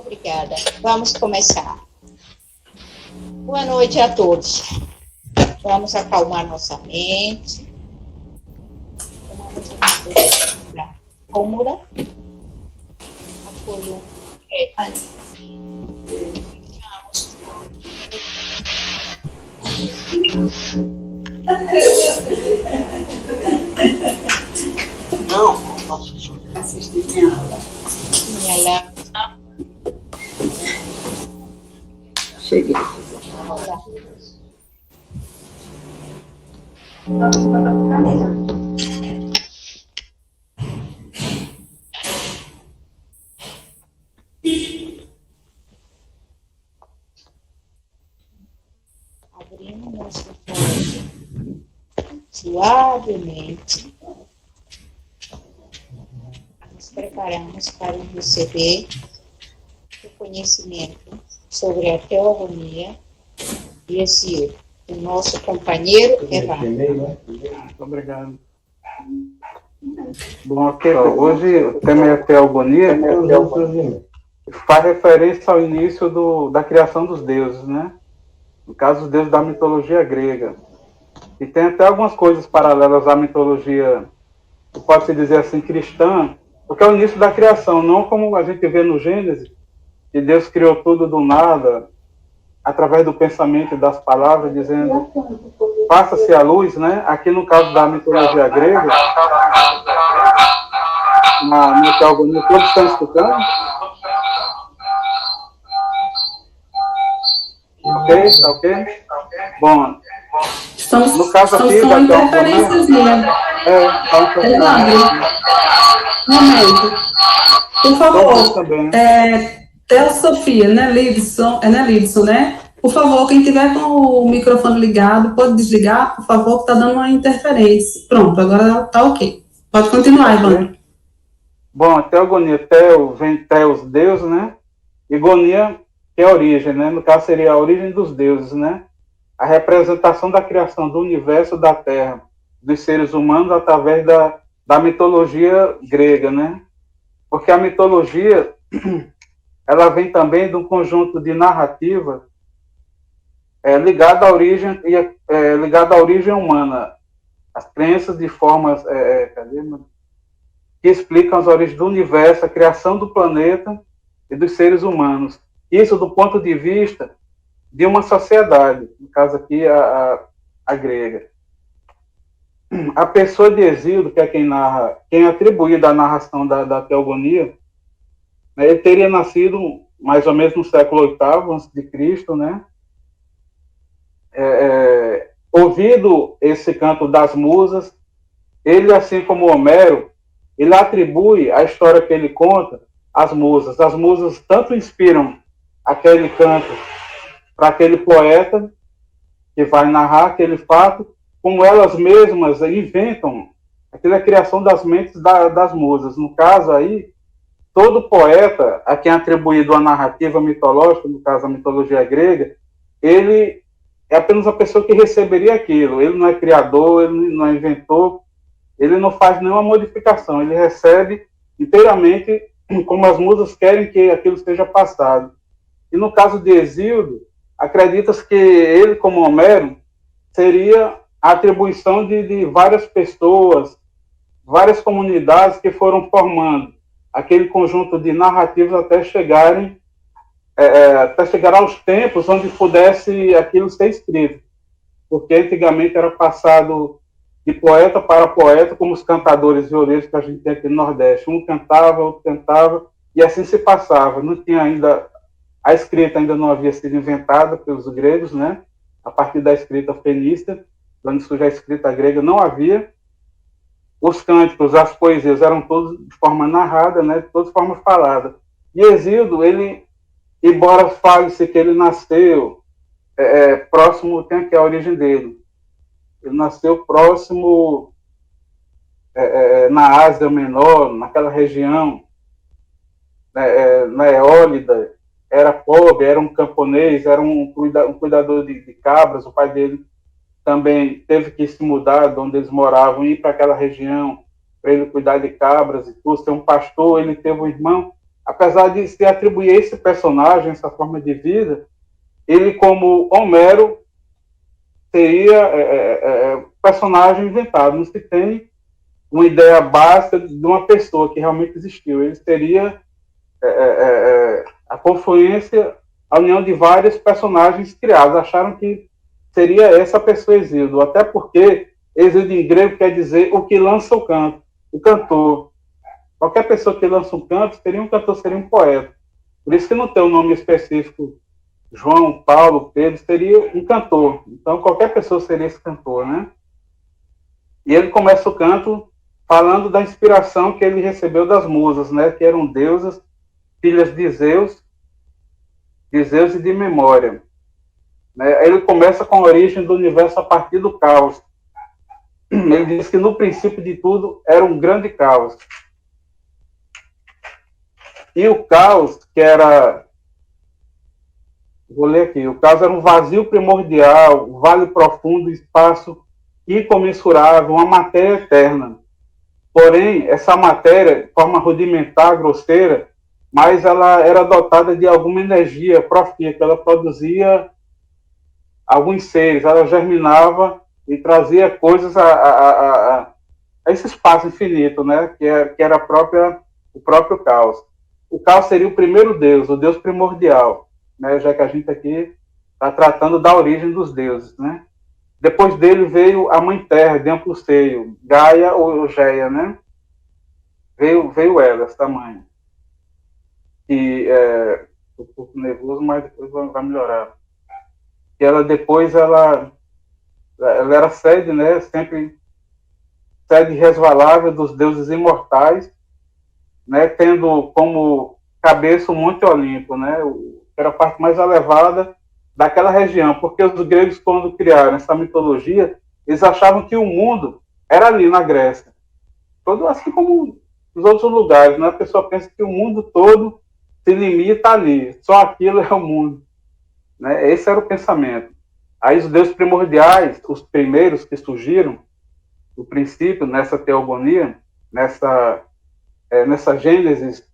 Obrigada. Vamos começar. Boa noite a todos. Vamos acalmar nossa mente. Tomamos uma postura cômoda. Apoio reto. Não, posso assistir minha aula. Minha aula. Cheguei. Abrindo nosso corpo suavemente. Nos preparamos para receber o conhecimento sobre a teogonia e esse o nosso companheiro Evandro. Muito obrigado. Bom, ok, hoje o tema é a teogonia, faz referência ao início da criação dos deuses, né? No caso, os deuses da mitologia grega. E tem até algumas coisas paralelas à mitologia, pode-se dizer assim, cristã, porque é o início da criação, não como a gente vê no Gênesis, que Deus criou tudo do nada, através do pensamento e das palavras, dizendo, faça-se a luz, né? Aqui no caso da mitologia grega, na teogonia, todos estão escutando? Ok? Tá ok? Bom, no caso aqui da teogonia... Momento. Por favor, Teosofia, né, Lidson? É, né, Lidson, né? Por favor, quem tiver com o microfone ligado, pode desligar, por favor, que está dando uma interferência. Pronto, agora está ok. Pode continuar, Ivan. Bom, a teogonia, teo, vem teos, Deus, né? E gonia, que é a origem, né? No caso, seria a origem dos deuses, né? A representação da criação do universo, da Terra, dos seres humanos, através da mitologia grega, né? Porque a mitologia, ela vem também de um conjunto de narrativa ligada à origem ligada à origem humana, as crenças de formas que explicam as origens do universo, a criação do planeta e dos seres humanos. Isso do ponto de vista de uma sociedade, no caso aqui a grega. A pessoa de Hesíodo, que é quem é atribuído à narração da teogonia, né, ele teria nascido mais ou menos no século VIII a.C., né? Ouvido esse canto das musas, ele, assim como Homero, ele atribui a história que ele conta às musas. As musas tanto inspiram aquele canto para aquele poeta que vai narrar aquele fato, como elas mesmas inventam aquela criação das mentes das musas. No caso aí, todo poeta a quem é atribuído a narrativa mitológica, no caso a mitologia grega, ele é apenas a pessoa que receberia aquilo. Ele não é criador, ele não é inventor, ele não faz nenhuma modificação, ele recebe inteiramente como as musas querem que aquilo seja passado. E no caso de Hesíodo, acredita-se que ele, como Homero, seria a atribuição de várias pessoas, várias comunidades que foram formando aquele conjunto de narrativas até chegar aos tempos onde pudesse aquilo ser escrito. Porque antigamente era passado de poeta para poeta, como os cantadores violeiros que a gente tem aqui no Nordeste. Um cantava, outro cantava, e assim se passava. Não tinha ainda... A escrita ainda não havia sido inventada pelos gregos, né? A partir da escrita fenícia, quando surge a escrita grega, não havia. Os cânticos, as poesias eram todos de forma narrada, né? Todos de forma falada. E Hesíodo, ele, embora fale-se que ele nasceu próximo, tem aqui a origem dele. Ele nasceu próximo na Ásia Menor, naquela região, na Eólida. Era pobre, era um camponês, era um cuidador de cabras. O pai dele também teve que se mudar de onde eles moravam, ir para aquela região para ele cuidar de cabras e tudo, ser um pastor. Ele teve um irmão. apesar de se atribuir a esse personagem, essa forma de vida, ele, como Homero, seria personagem inventado. Não se tem uma ideia básica de uma pessoa que realmente existiu. Ele seria a confluência, a união de vários personagens criados. Acharam que seria essa pessoa Exíodo, até porque Exíodo em grego quer dizer o que lança o canto, o cantor. Qualquer pessoa que lança um canto seria um cantor, seria um poeta. Por isso que não tem um nome específico, João, Paulo, Pedro, seria um cantor. Então qualquer pessoa seria esse cantor, né? E ele começa o canto falando da inspiração que ele recebeu das musas, né? Que eram deusas, filhas de Zeus e de Memória. Né? Ele começa com a origem do universo a partir do caos. Ele diz que no princípio de tudo era um grande caos. E o caos, que era... Vou ler aqui. O caos era um vazio primordial, um vale profundo, espaço incomensurável, uma matéria eterna. Porém, essa matéria, de forma rudimentar, grosseira, mas ela era dotada de alguma energia profítica, ela produzia alguns seres, ela germinava e trazia coisas a esse espaço infinito, né? que era o próprio caos. O caos seria o primeiro deus, o deus primordial, né? Já que a gente aqui está tratando da origem dos deuses. Né? Depois dele veio a Mãe Terra, de amplo seio, Gaia ou Geia, né? Veio ela, essa mãe. E um pouco nervoso, mas depois vai melhorar. E ela depois, ela era sede, né? Sempre sede resvalável dos deuses imortais, né? Tendo como cabeça o Monte Olimpo, né? Que era a parte mais elevada daquela região, porque os gregos, quando criaram essa mitologia, eles achavam que o mundo era ali na Grécia. Todo, assim como nos outros lugares, né? A pessoa pensa que o mundo todo se limita ali, só aquilo é o mundo. Né? Esse era o pensamento. Aí os deuses primordiais, os primeiros que surgiram, no princípio, nessa teogonia, nessa Gênesis,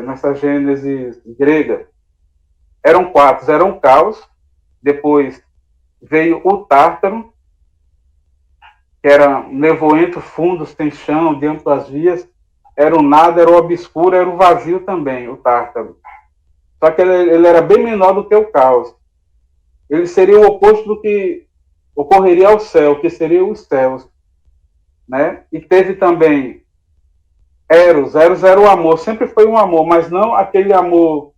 nessa Gênesis grega, eram 4, eram o caos, depois veio o Tártaro, que era nevoento, fundo, sem chão, dentro das vias, era o nada, era o obscuro, era o vazio também, o Tártaro. Só que ele era bem menor do que o caos. Ele seria o oposto do que ocorreria ao céu, que seria os céus. Né? E teve também Eros. Eros era o amor, sempre foi um amor, mas não aquele amor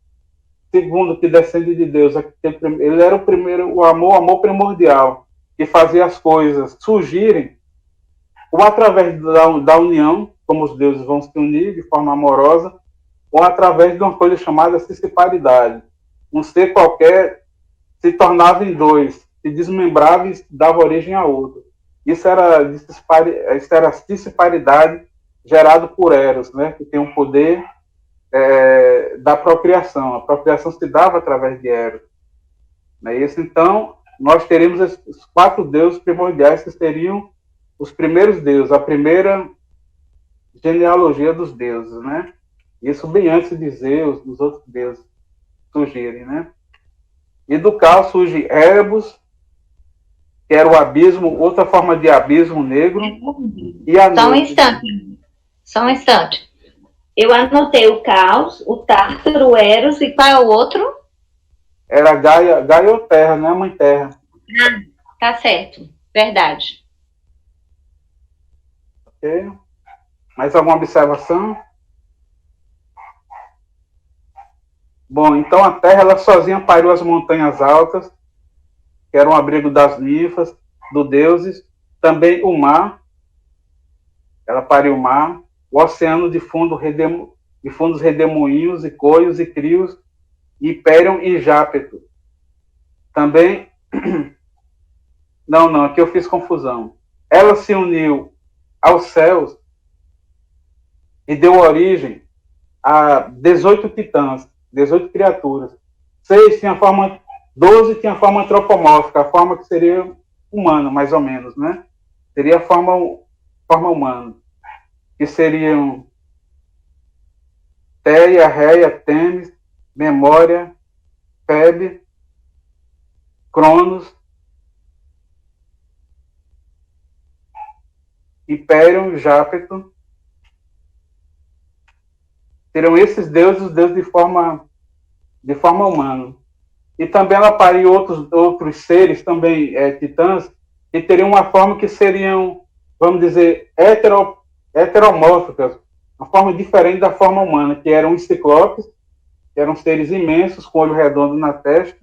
segundo que descende de Deus. Ele era o primeiro, o amor primordial, que fazia as coisas surgirem, ou através da união, como os deuses vão se unir de forma amorosa, ou através de uma coisa chamada cisparidade. Um ser qualquer se tornava em dois, se desmembrava e dava origem a outro. Isso era a cisparidade gerada por Eros, né? Que tem um poder da procriação. A procriação se dava através de Eros. Né? Isso, então, nós teríamos os 4 deuses primordiais que seriam os primeiros deuses, a primeira genealogia dos deuses, né? Isso bem antes de Zeus, dos outros deuses surgirem, né? E do caos surge Erebus, que era o abismo, outra forma de abismo negro. E a Só um instante. Eu anotei o caos, o Tártaro, o Eros, e qual é o outro? Era Gaia ou Terra, né? A Mãe Terra. Ah, tá certo. Verdade. Ok. Mais alguma observação? Bom, então a Terra, ela sozinha pariu as montanhas altas, que eram um abrigo das ninfas, dos deuses, também o mar, ela pariu o mar, o oceano de fundos redemoinhos e coios e crios, Hiperion e Jápeto. Também, não, aqui eu fiz confusão. Ela se uniu aos céus e deu origem a 18 titãs, 18 criaturas. 12 tinha forma antropomórfica, a forma que seria humana, mais ou menos, né? Seria a forma humana. Que seriam Teia, Reia, Temis, Memória, Febe, Cronos, Hiperion, Jápeto. Serão esses deuses os deuses de forma humana. E também ela pariu outros seres, também titãs, que teriam uma forma que seriam, vamos dizer, heteromórficas, uma forma diferente da forma humana, que eram os ciclopes, que eram seres imensos, com olho redondo na testa,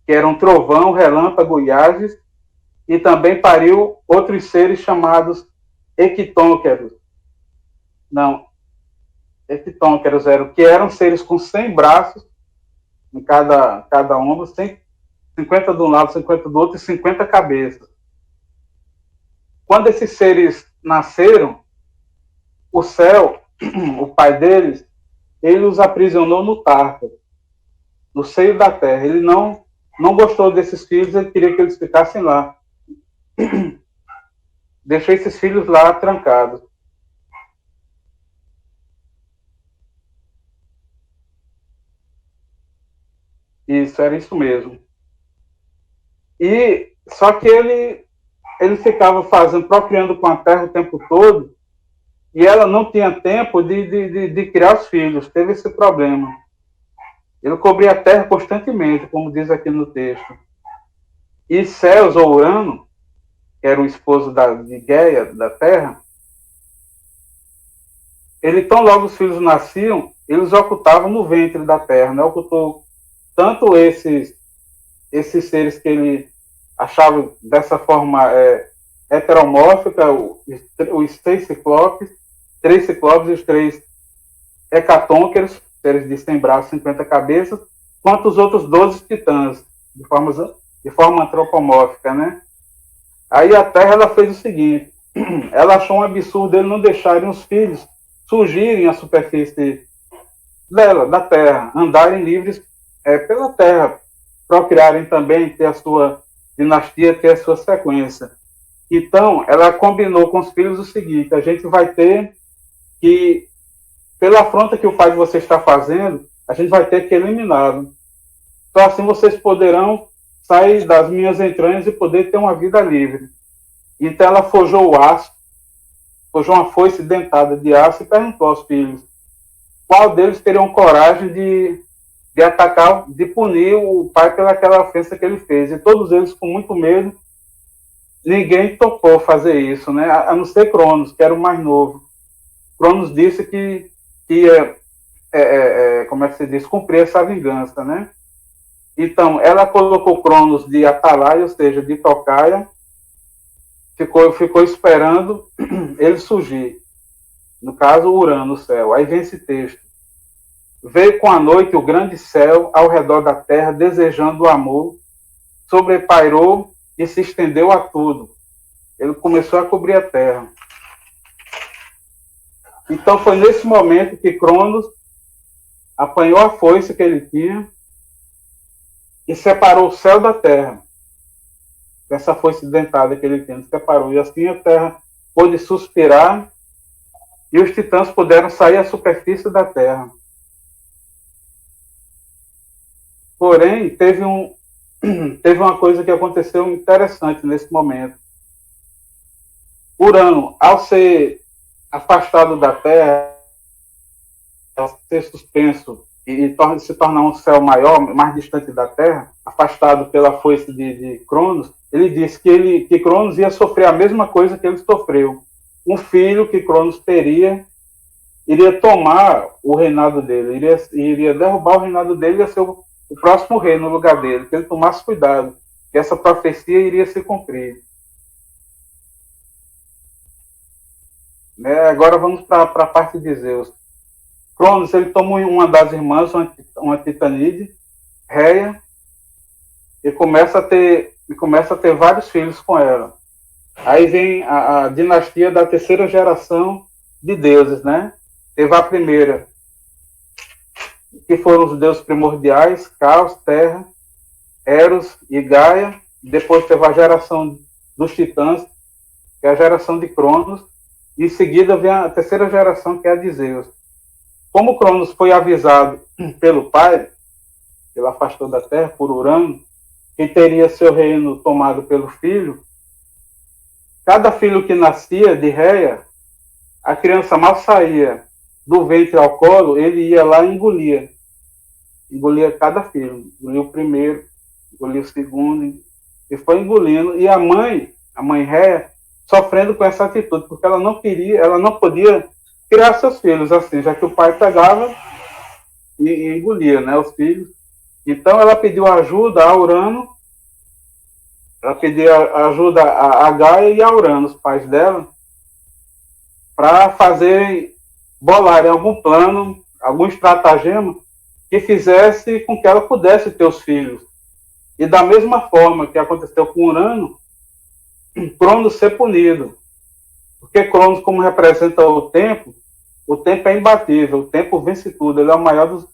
que eram trovão, relâmpago e ases, e também pariu outros seres chamados equitônqueros. Não, equitônqueros que eram seres com 100 braços em cada ombro, 50 de um lado, 50 do outro e 50 cabeças. Quando esses seres nasceram, o céu, o pai deles, ele os aprisionou no Tártaro, no seio da terra. Ele não gostou desses filhos, ele queria que eles ficassem lá. Deixou esses filhos lá trancados. Isso, era isso mesmo. E só que ele ficava procriando com a terra o tempo todo, e ela não tinha tempo de criar os filhos. Teve esse problema. Ele cobria a terra constantemente, como diz aqui no texto. E Ceus, ou Urano, que era o esposo de Gaia, da terra, tão logo os filhos nasciam, eles ocultavam no ventre da terra, né? Ocultou tanto esses seres que ele achava dessa forma heteromórfica, os 3 ciclopes e os 3 hecatônqueros, seres de 100 braços, 50 cabeças, quanto os outros 12 titãs, de forma antropomórfica, né? Aí a Terra ela fez o seguinte, ela achou um absurdo ele não deixarem os filhos surgirem à superfície da Terra, andarem livres pela Terra, procriarem também, ter a sua dinastia, ter a sua sequência. Então, ela combinou com os filhos o seguinte: a gente vai ter que, pela afronta que o pai de vocês está fazendo, a gente vai ter que eliminá-lo. Só assim vocês poderão sair das minhas entranhas e poder ter uma vida livre. Então ela forjou o aço, forjou uma foice dentada de aço e perguntou aos filhos qual deles teriam coragem de atacar, de punir o pai pelaquela ofensa que ele fez. E todos eles, com muito medo, ninguém topou fazer isso, né? A não ser Cronos, que era o mais novo. Cronos disse que ia, como é que se diz, cumprir essa vingança, né? Então, ela colocou Cronos de atalaia, ou seja, de tocaia, ficou esperando ele surgir. No caso, Urano, o céu. Aí vem esse texto. Veio com a noite o grande céu ao redor da terra, desejando o amor, sobrepairou e se estendeu a tudo. Ele começou a cobrir a terra. Então foi nesse momento que Cronos apanhou a foice que ele tinha e separou o céu da terra. Essa foice dentada que ele tinha, separou. E assim a terra pôde suspirar e os titãs puderam sair à superfície da terra. Porém, teve uma coisa que aconteceu interessante nesse momento. Urano, ao ser afastado da Terra, ao ser suspenso e se tornar um céu maior, mais distante da Terra, afastado pela foice de Cronos, ele disse que Cronos ia sofrer a mesma coisa que ele sofreu. Um filho que Cronos teria iria tomar o reinado dele, iria derrubar o reinado dele e ia ser o próximo rei no lugar dele, que ele tomasse cuidado, que essa profecia iria se cumprir. Agora vamos para a parte de Zeus. Cronos, ele toma uma das irmãs, uma titanide, Reia, e começa a ter vários filhos com ela. Aí vem a dinastia da terceira geração de deuses, né? Teve a primeira, que foram os deuses primordiais, Caos, Terra, Eros e Gaia. Depois teve a geração dos titãs, que é a geração de Cronos. E em seguida vem a terceira geração, que é a de Zeus. Como Cronos foi avisado pelo pai, ele afastou da terra por Urano, que teria seu reino tomado pelo filho, cada filho que nascia de Reia, a criança mal saía do ventre ao colo, ele ia lá e engolia cada filho, engolia o primeiro, engolia o segundo, e foi engolindo, e a mãe Reia, sofrendo com essa atitude, porque ela não podia criar seus filhos assim, já que o pai pegava e engolia, né, os filhos. Então ela pediu ajuda a Urano, ela pediu ajuda a Gaia e a Urano, os pais dela, para bolarem algum plano, algum estratagema que fizesse com que ela pudesse ter os filhos. E da mesma forma que aconteceu com Urano, Cronos ser punido. Porque Cronos, como representa o tempo é imbatível, o tempo vence tudo, ele é o maior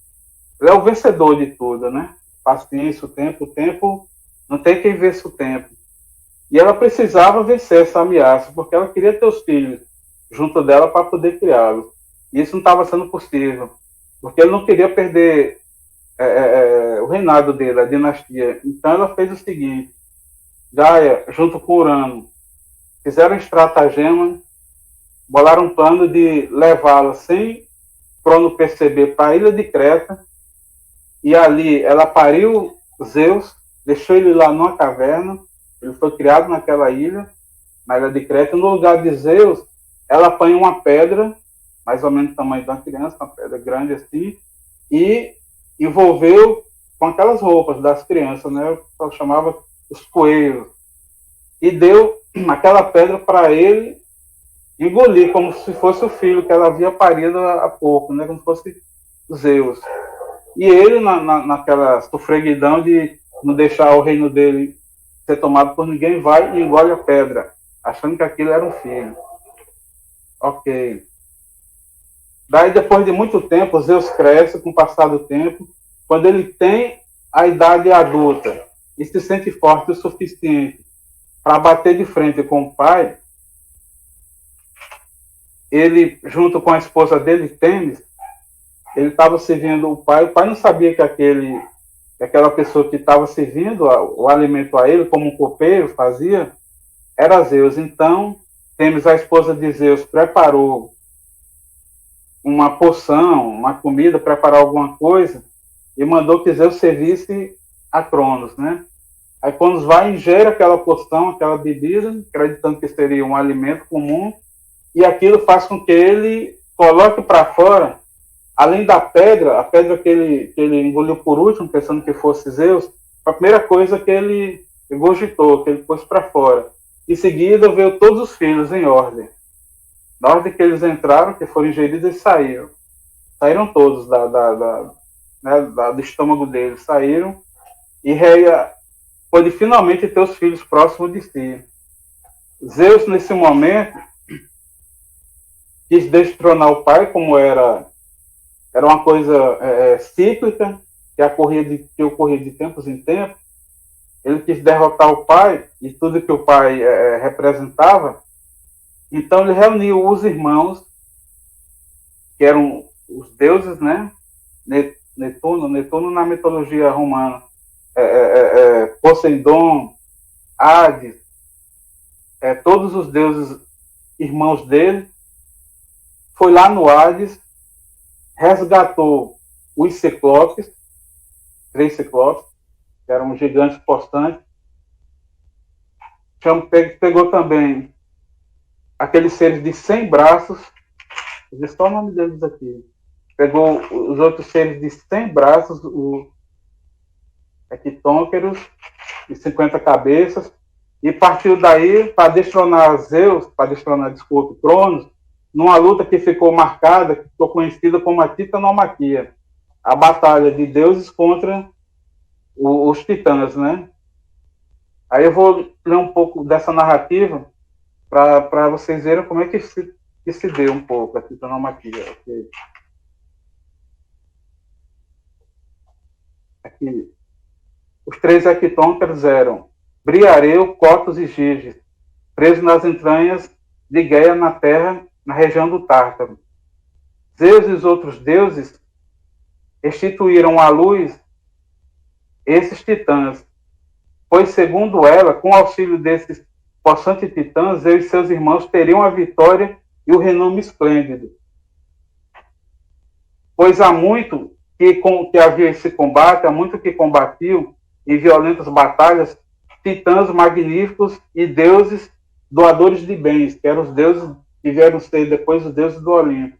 ele é o vencedor de tudo, né? Paciência, o tempo não tem quem vença o tempo. E ela precisava vencer essa ameaça, porque ela queria ter os filhos junto dela para poder criá-los. E isso não estava sendo possível, porque ele não queria perder o reinado dele, a dinastia. Então ela fez o seguinte: Gaia, junto com Urano, fizeram um estratagema, bolaram um plano de levá-la sem Crono perceber para a ilha de Creta, e ali ela pariu Zeus, deixou ele lá numa caverna, ele foi criado naquela ilha, na ilha de Creta, e no lugar de Zeus, ela apanha uma pedra, mais ou menos do tamanho de uma criança, uma pedra grande assim, e envolveu com aquelas roupas das crianças, né? O pessoal chamava os coelhos, e deu aquela pedra para ele engolir, como se fosse o filho que ela havia parido há pouco, né? Como se fosse Zeus. E ele, naquela sofreguidão de não deixar o reino dele ser tomado por ninguém, vai e engole a pedra, achando que aquilo era um filho. Ok. Daí, depois de muito tempo, Zeus cresce com o passar do tempo. Quando ele tem a idade adulta e se sente forte o suficiente para bater de frente com o pai, ele, junto com a esposa dele, Tênis, ele estava servindo o pai não sabia que aquela pessoa que estava servindo o alimento a ele, como um copeiro fazia, era Zeus. Então, Tênis, a esposa de Zeus, preparou uma poção, uma comida, preparou alguma coisa, e mandou que Zeus servisse a Cronos, né? Aí Cronos vai e ingere aquela poção, aquela bebida, acreditando que seria um alimento comum, e aquilo faz com que ele coloque para fora, além da pedra, a pedra que ele engoliu por último, pensando que fosse Zeus, a primeira coisa que ele cogitou, que ele pôs para fora. Em seguida, veio todos os filhos em ordem. Na ordem que eles entraram, que foram ingeridos, eles saíram. Saíram todos do estômago deles, saíram, e Reia pôde finalmente ter os filhos próximos de si. Zeus, nesse momento, quis destronar o pai, como era uma coisa cíclica, que ocorria de tempos em tempos. Ele quis derrotar o pai e tudo que o pai representava. Então ele reuniu os irmãos, que eram os deuses, né? Netuno na mitologia romana, Poseidon, Hades, todos os deuses irmãos dele. Foi lá no Hades, resgatou os ciclopes, 3 ciclopes, que eram gigantes possantes. Pegou também aqueles seres de 100 braços, vou dizer só o nome deles aqui. Pegou os outros seres de 100 braços, o Equitônqueros, de 50 cabeças, e partiu daí para destronar Cronos, numa luta que ficou marcada, que ficou conhecida como a Titanomaquia, a batalha de deuses contra os titãs, né? Aí eu vou ler um pouco dessa narrativa para vocês verem como é que se deu um pouco a Titanomaquia. Okay. Aqui. Os 3 Equitônqueros eram Briareu, Cotos e Giges, presos nas entranhas de Gaia na terra, na região do Tártaro. Zeus e os outros deuses restituíram à luz esses titãs, pois, segundo ela, com o auxílio desses possantes titãs, Zeus e seus irmãos teriam a vitória e o renome esplêndido. Pois há muito que havia esse combate, há muito que combatiam em violentas batalhas titãs magníficos e deuses doadores de bens, que eram os deuses que vieram ser depois os deuses do Olimpo.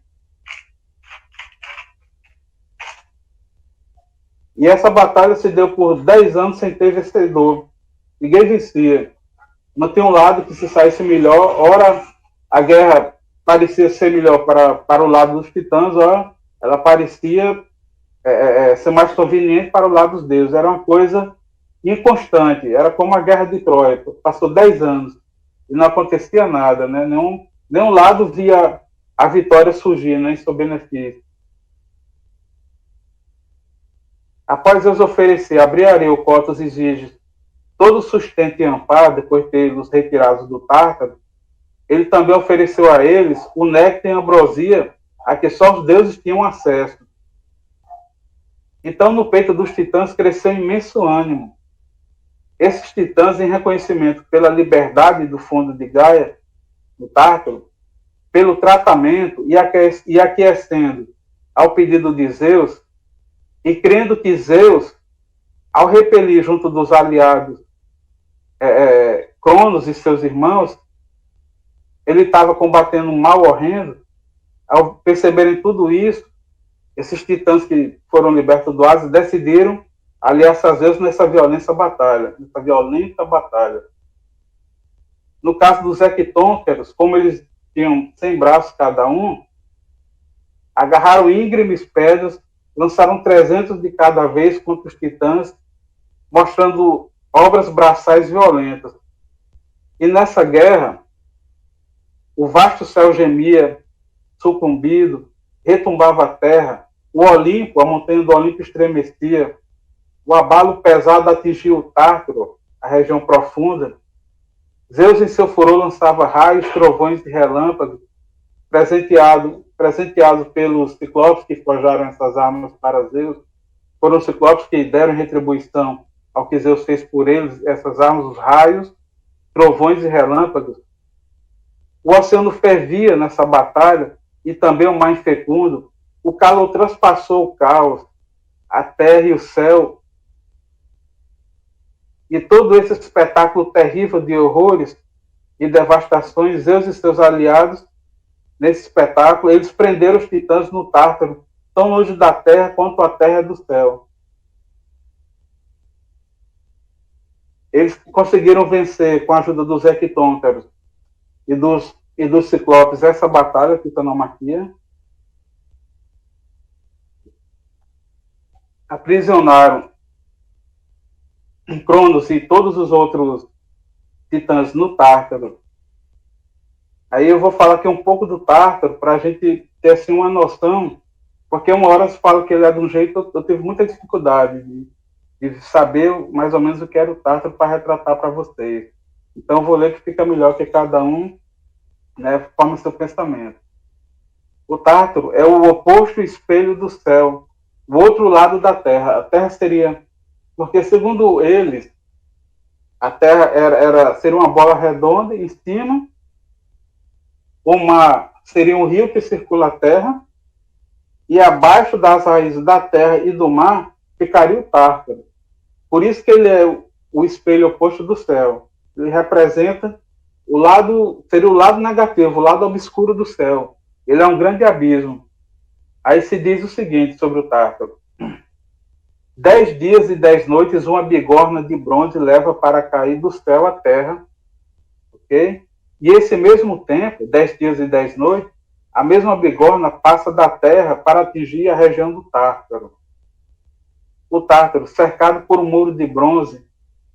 E essa batalha se deu por 10 anos sem ter vencedor. Ninguém vencia. Não tem um lado que se saísse melhor. Ora, a guerra parecia ser melhor para o lado dos titãs, ora, ela parecia ser mais conveniente para o lado dos deuses. Era uma coisa inconstante. Era como a guerra de Troia. Passou 10 anos e não acontecia nada, né? Nenhum lado via a vitória surgir, né, em seu benefício. Após Zeus oferecer a Briareu, Cotos e Giges todo o sustento e amparo, depois de tê-los retirados do Tártaro, ele também ofereceu a eles o néctar e a ambrosia a que só os deuses tinham acesso. Então, no peito dos titãs cresceu imenso ânimo. Esses titãs, em reconhecimento pela liberdade do fundo de Gaia, no Tártaro, pelo tratamento e aquecendo ao pedido de Zeus, e crendo que Zeus, ao repelir junto dos aliados Cronos e seus irmãos, ele estava combatendo um mal horrendo, ao perceberem tudo isso, esses titãs que foram libertos do Hades decidiram aliar-se a Zeus nessa violenta batalha. No caso dos hectônqueros, como eles tinham 100 braços cada um, agarraram íngremes pedras, lançaram 300 de cada vez contra os titãs, mostrando obras braçais violentas. E nessa guerra, o vasto céu gemia, sucumbido, retumbava a terra, o Olimpo, a montanha do Olimpo estremecia, o abalo pesado atingiu o Tártaro, a região profunda. Zeus em seu furor lançava raios, trovões e relâmpagos, presenteado pelos ciclopes que forjaram essas armas para Zeus. Foram os ciclopes que deram retribuição ao que Zeus fez por eles, essas armas, os raios, trovões e relâmpagos. O oceano fervia nessa batalha e também o mar infecundo. O calor transpassou o caos, a terra e o céu. E todo esse espetáculo terrível de horrores e devastações, Zeus e seus aliados, nesse espetáculo, eles prenderam os titãs no Tártaro, tão longe da terra quanto a terra é do céu. Eles conseguiram vencer, com a ajuda dos hectônqueros e dos ciclopes, essa batalha, titanomaquia. Aprisionaram Cronos e todos os outros titãs no Tártaro. Aí eu vou falar aqui um pouco do Tártaro, para a gente ter assim, uma noção, porque uma hora se fala que ele é de um jeito, eu tive muita dificuldade de saber mais ou menos o que era o Tártaro para retratar para vocês. Então eu vou ler que fica melhor que cada um, né, forma seu pensamento. O Tártaro é o oposto espelho do céu, o outro lado da Terra. A Terra seria, porque segundo eles, a Terra seria uma bola redonda em cima, o mar seria um rio que circula a Terra, e abaixo das raízes da Terra e do mar ficaria o Tártaro. Por isso que ele é o espelho oposto do céu. Ele representa seria o lado negativo, o lado obscuro do céu. Ele é um grande abismo. Aí se diz o seguinte sobre o Tártaro: 10 dias e 10 noites uma bigorna de bronze leva para cair do céu à terra, ok? E esse mesmo tempo, 10 dias e 10 noites, a mesma bigorna passa da terra para atingir a região do Tártaro. O Tártaro, cercado por um muro de bronze,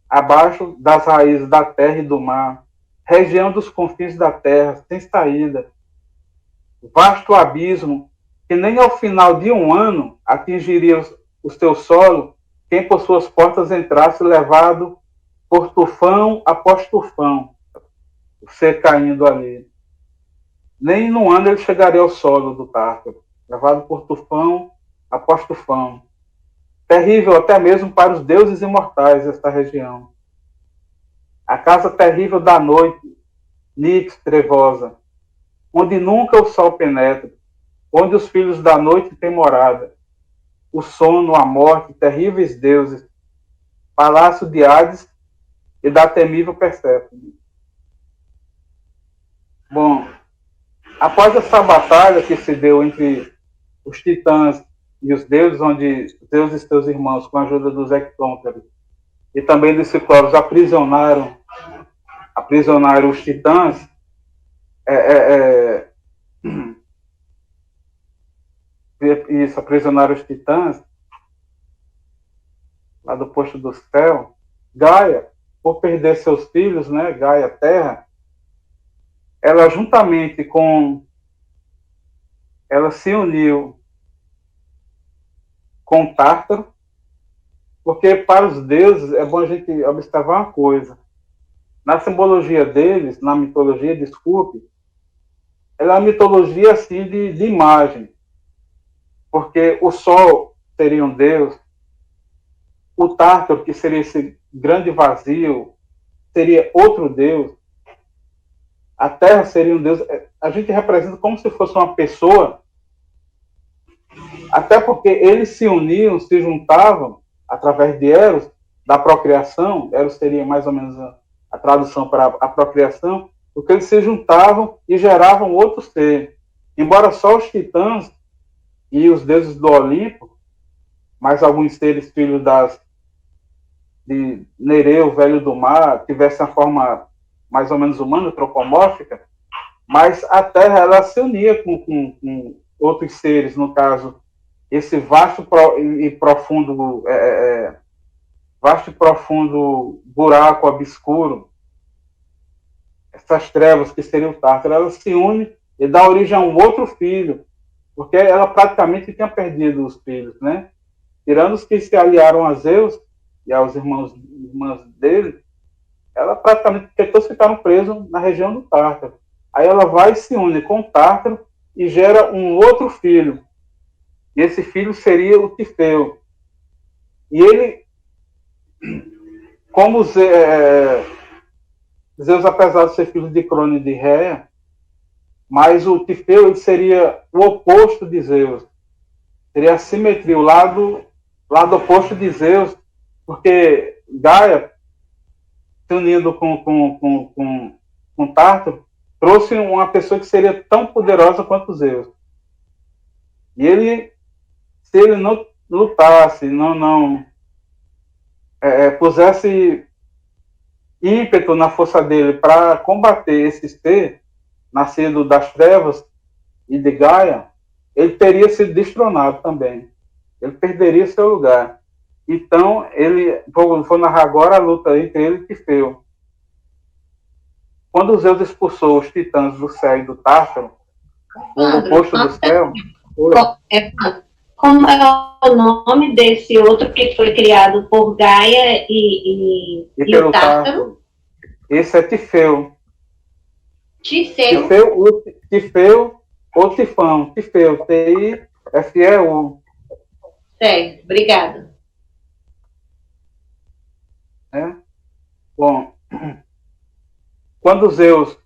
abaixo das raízes da terra e do mar, região dos confins da terra, sem saída, vasto abismo, que nem ao final de um ano atingiria o seu solo quem por suas portas entrasse, levado por tufão após tufão, o ser caindo ali. Nem num ano ele chegaria ao solo do Tártaro. levado por tufão após tufão. Terrível até mesmo para os deuses imortais esta região. A casa terrível da noite, nix trevosa, onde nunca o sol penetra, onde os filhos da noite têm morada, o sono, a morte, terríveis deuses, palácio de Hades e da temível Perséfone. Bom, após essa batalha que se deu entre os titãs e os deuses, onde Zeus e seus irmãos, com a ajuda dos Hectôncaros e também dos Ciclopes, aprisionaram os titãs, aprisionaram os titãs lá do posto do céu. Gaia, por perder seus filhos, né, Gaia Terra, ela juntamente com ela se uniu com Tártaro, porque para os deuses é bom a gente observar uma coisa. Na simbologia deles, na mitologia, desculpe, ela é uma mitologia assim de imagem, porque o Sol seria um deus, o Tártaro, que seria esse grande vazio, seria outro deus, a Terra seria um deus. A gente representa como se fosse uma pessoa, até porque eles se uniam, se juntavam através de Eros, da procriação. Eros seria mais ou menos a tradução para a procriação, porque eles se juntavam e geravam outro ser. Embora só os titãs e os deuses do Olimpo, mais alguns seres filhos de Nereu, velho do mar, tivessem a forma mais ou menos humana, antropomórfica, mas a Terra ela se unia com outros seres, no caso, esse vasto e profundo buraco obscuro, essas trevas que seriam o Tártaro, ela se une e dá origem a um outro filho, porque ela praticamente tinha perdido os filhos, né? Tirando os que se aliaram a Zeus e aos irmãos dele, ela praticamente, porque todos ficaram presos na região do Tártaro. Aí ela vai e se une com o Tártaro e gera um outro filho. E esse filho seria o Tifeu. E ele, como Zeus, apesar de ser filho de Crono e de Réia, mas o Tifeu ele seria o oposto de Zeus. Seria a simetria, o lado oposto de Zeus, porque Gaia, se unindo com Tártaro, trouxe uma pessoa que seria tão poderosa quanto Zeus. E ele, se ele não lutasse, não pusesse ímpeto na força dele para combater esse ser nascido das trevas e de Gaia, ele teria sido destronado também. Ele perderia seu lugar. Então, vou narrar agora a luta entre ele e Tifeu. Quando Zeus expulsou os titãs do céu e do Tártaro, o oposto do céu... Como é o nome desse outro que foi criado por Gaia e o Tártaro? Esse é Tifeu. Tifeu? Tifeu ou Tifão. Tifeu, T-I-F-E-U. Certo, obrigada. Bom, quando Zeus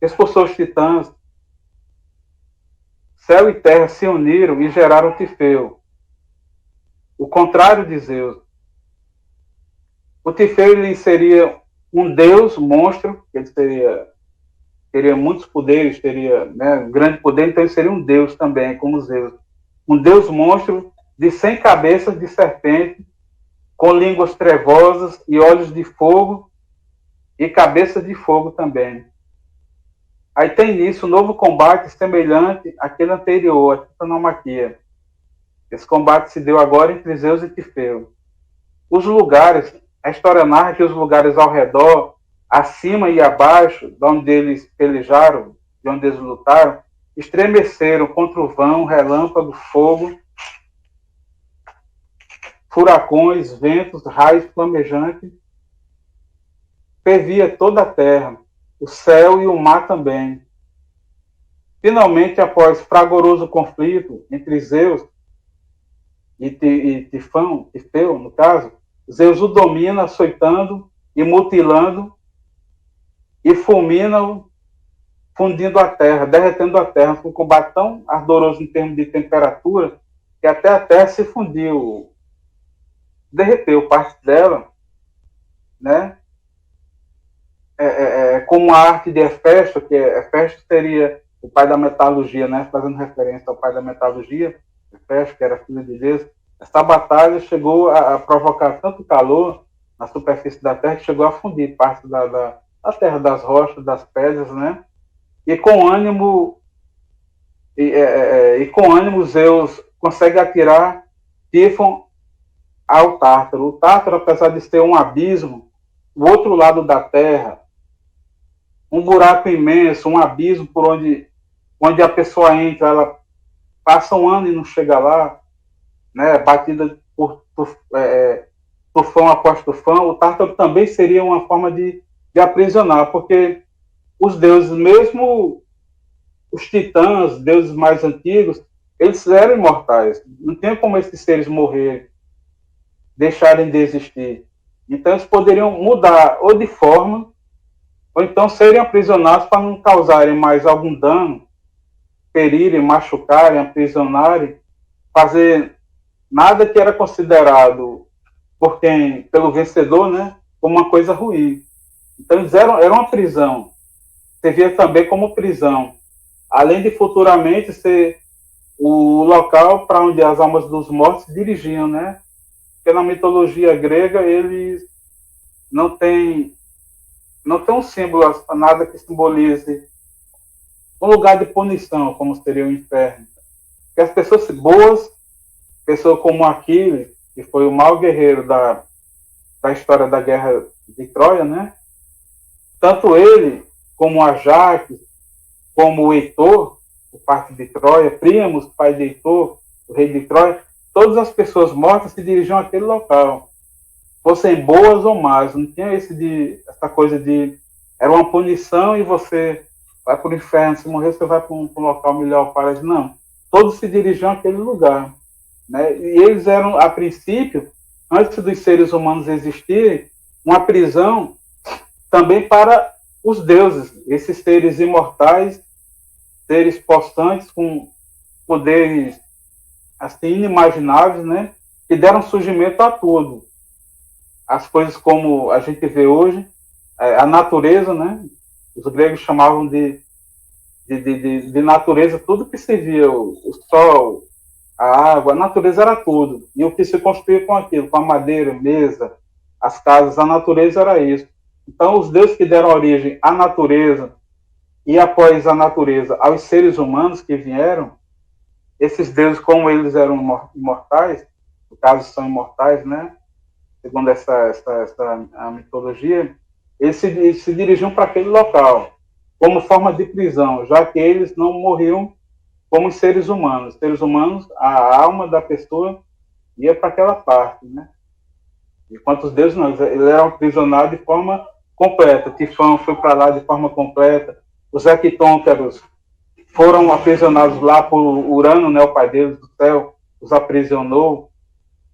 expulsou os titãs, céu e terra se uniram e geraram Tifeu, o contrário de Zeus. O Tifeu ele seria um deus monstro, ele teria muitos poderes, teria um grande poder, então ele seria um deus também, como Zeus. Um deus monstro de 100 cabeças de serpente, com línguas trevosas e olhos de fogo e cabeças de fogo também. Aí tem nisso um novo combate semelhante àquele anterior, a titanomaquia. Esse combate se deu agora entre Zeus e Tifeu. Os lugares, a história narra que os lugares ao redor, acima e abaixo, de onde eles pelejaram, de onde eles lutaram, estremeceram com trovão, relâmpago, fogo, furacões, ventos, raios flamejantes. Fervia toda a terra, o céu e o mar também. Finalmente, após fragoroso conflito entre Zeus e Tifeu, no caso, Zeus o domina, açoitando e mutilando, e fulmina-o, fundindo a terra, derretendo a terra. Foi um combate tão ardoroso em termos de temperatura, que até a terra se fundiu, derreteu parte dela, né? Como a arte de Hefesto, que Hefesto seria o pai da metalurgia, né? Fazendo referência ao pai da metalurgia, Hefesto, que era filho de Deus. Essa batalha chegou a provocar tanto calor na superfície da terra que chegou a fundir parte da terra, das rochas, das pedras, né? E com ânimo Zeus consegue atirar Tifon ao Tártaro. O Tártaro, apesar de ser um abismo, o outro lado da terra, um buraco imenso, um abismo por onde a pessoa entra, ela passa um ano e não chega lá, né, batida por tufão após tufão. O Tártaro também seria uma forma de aprisionar, porque os deuses, mesmo os titãs, deuses mais antigos, eles eram imortais. Não tem como esses seres morrerem, deixarem de existir. Então eles poderiam mudar ou de forma, ou então serem aprisionados para não causarem mais algum dano, ferirem, machucarem, aprisionarem, fazer nada que era considerado pelo vencedor, né, como uma coisa ruim. Então eles era uma prisão, servia também como prisão, além de futuramente ser o local para onde as almas dos mortos se dirigiam, né? Porque na mitologia grega eles não tem um símbolo, nada que simbolize um lugar de punição, como seria o inferno. Porque as pessoas boas, pessoas como Aquiles, que foi o mau guerreiro da história da guerra de Troia, né? Tanto ele, como Ajax, como o Heitor, o parte de Troia, Príamos, pai de Heitor, o rei de Troia, todas as pessoas mortas se dirigiam àquele local, fossem boas ou más. Não tinha essa coisa de era uma punição e você vai para o inferno, se morrer você vai para um local melhor para eles. Não, todos se dirigiam àquele lugar, né? E eles eram, a princípio, antes dos seres humanos existirem, uma prisão também para os deuses, esses seres imortais, seres possantes com poderes assim inimagináveis, né? Que deram surgimento a tudo. As coisas como a gente vê hoje, a natureza, né? Os gregos chamavam de natureza tudo que se via, o sol, a água, a natureza era tudo. E o que se construía com aquilo, com a madeira, mesa, as casas, a natureza era isso. Então, os deuses que deram origem à natureza e após a natureza aos seres humanos que vieram, esses deuses, como eles eram imortais, no caso são imortais, né? Segundo a mitologia, eles se dirigiam para aquele local como forma de prisão, já que eles não morriam como seres humanos. Seres humanos, a alma da pessoa ia para aquela parte, né? Enquanto os deuses não, eles eram aprisionados de forma completa. Tifão foi para lá de forma completa. Os Hectôncaros foram aprisionados lá por Urano, né, o pai deles do céu, os aprisionou.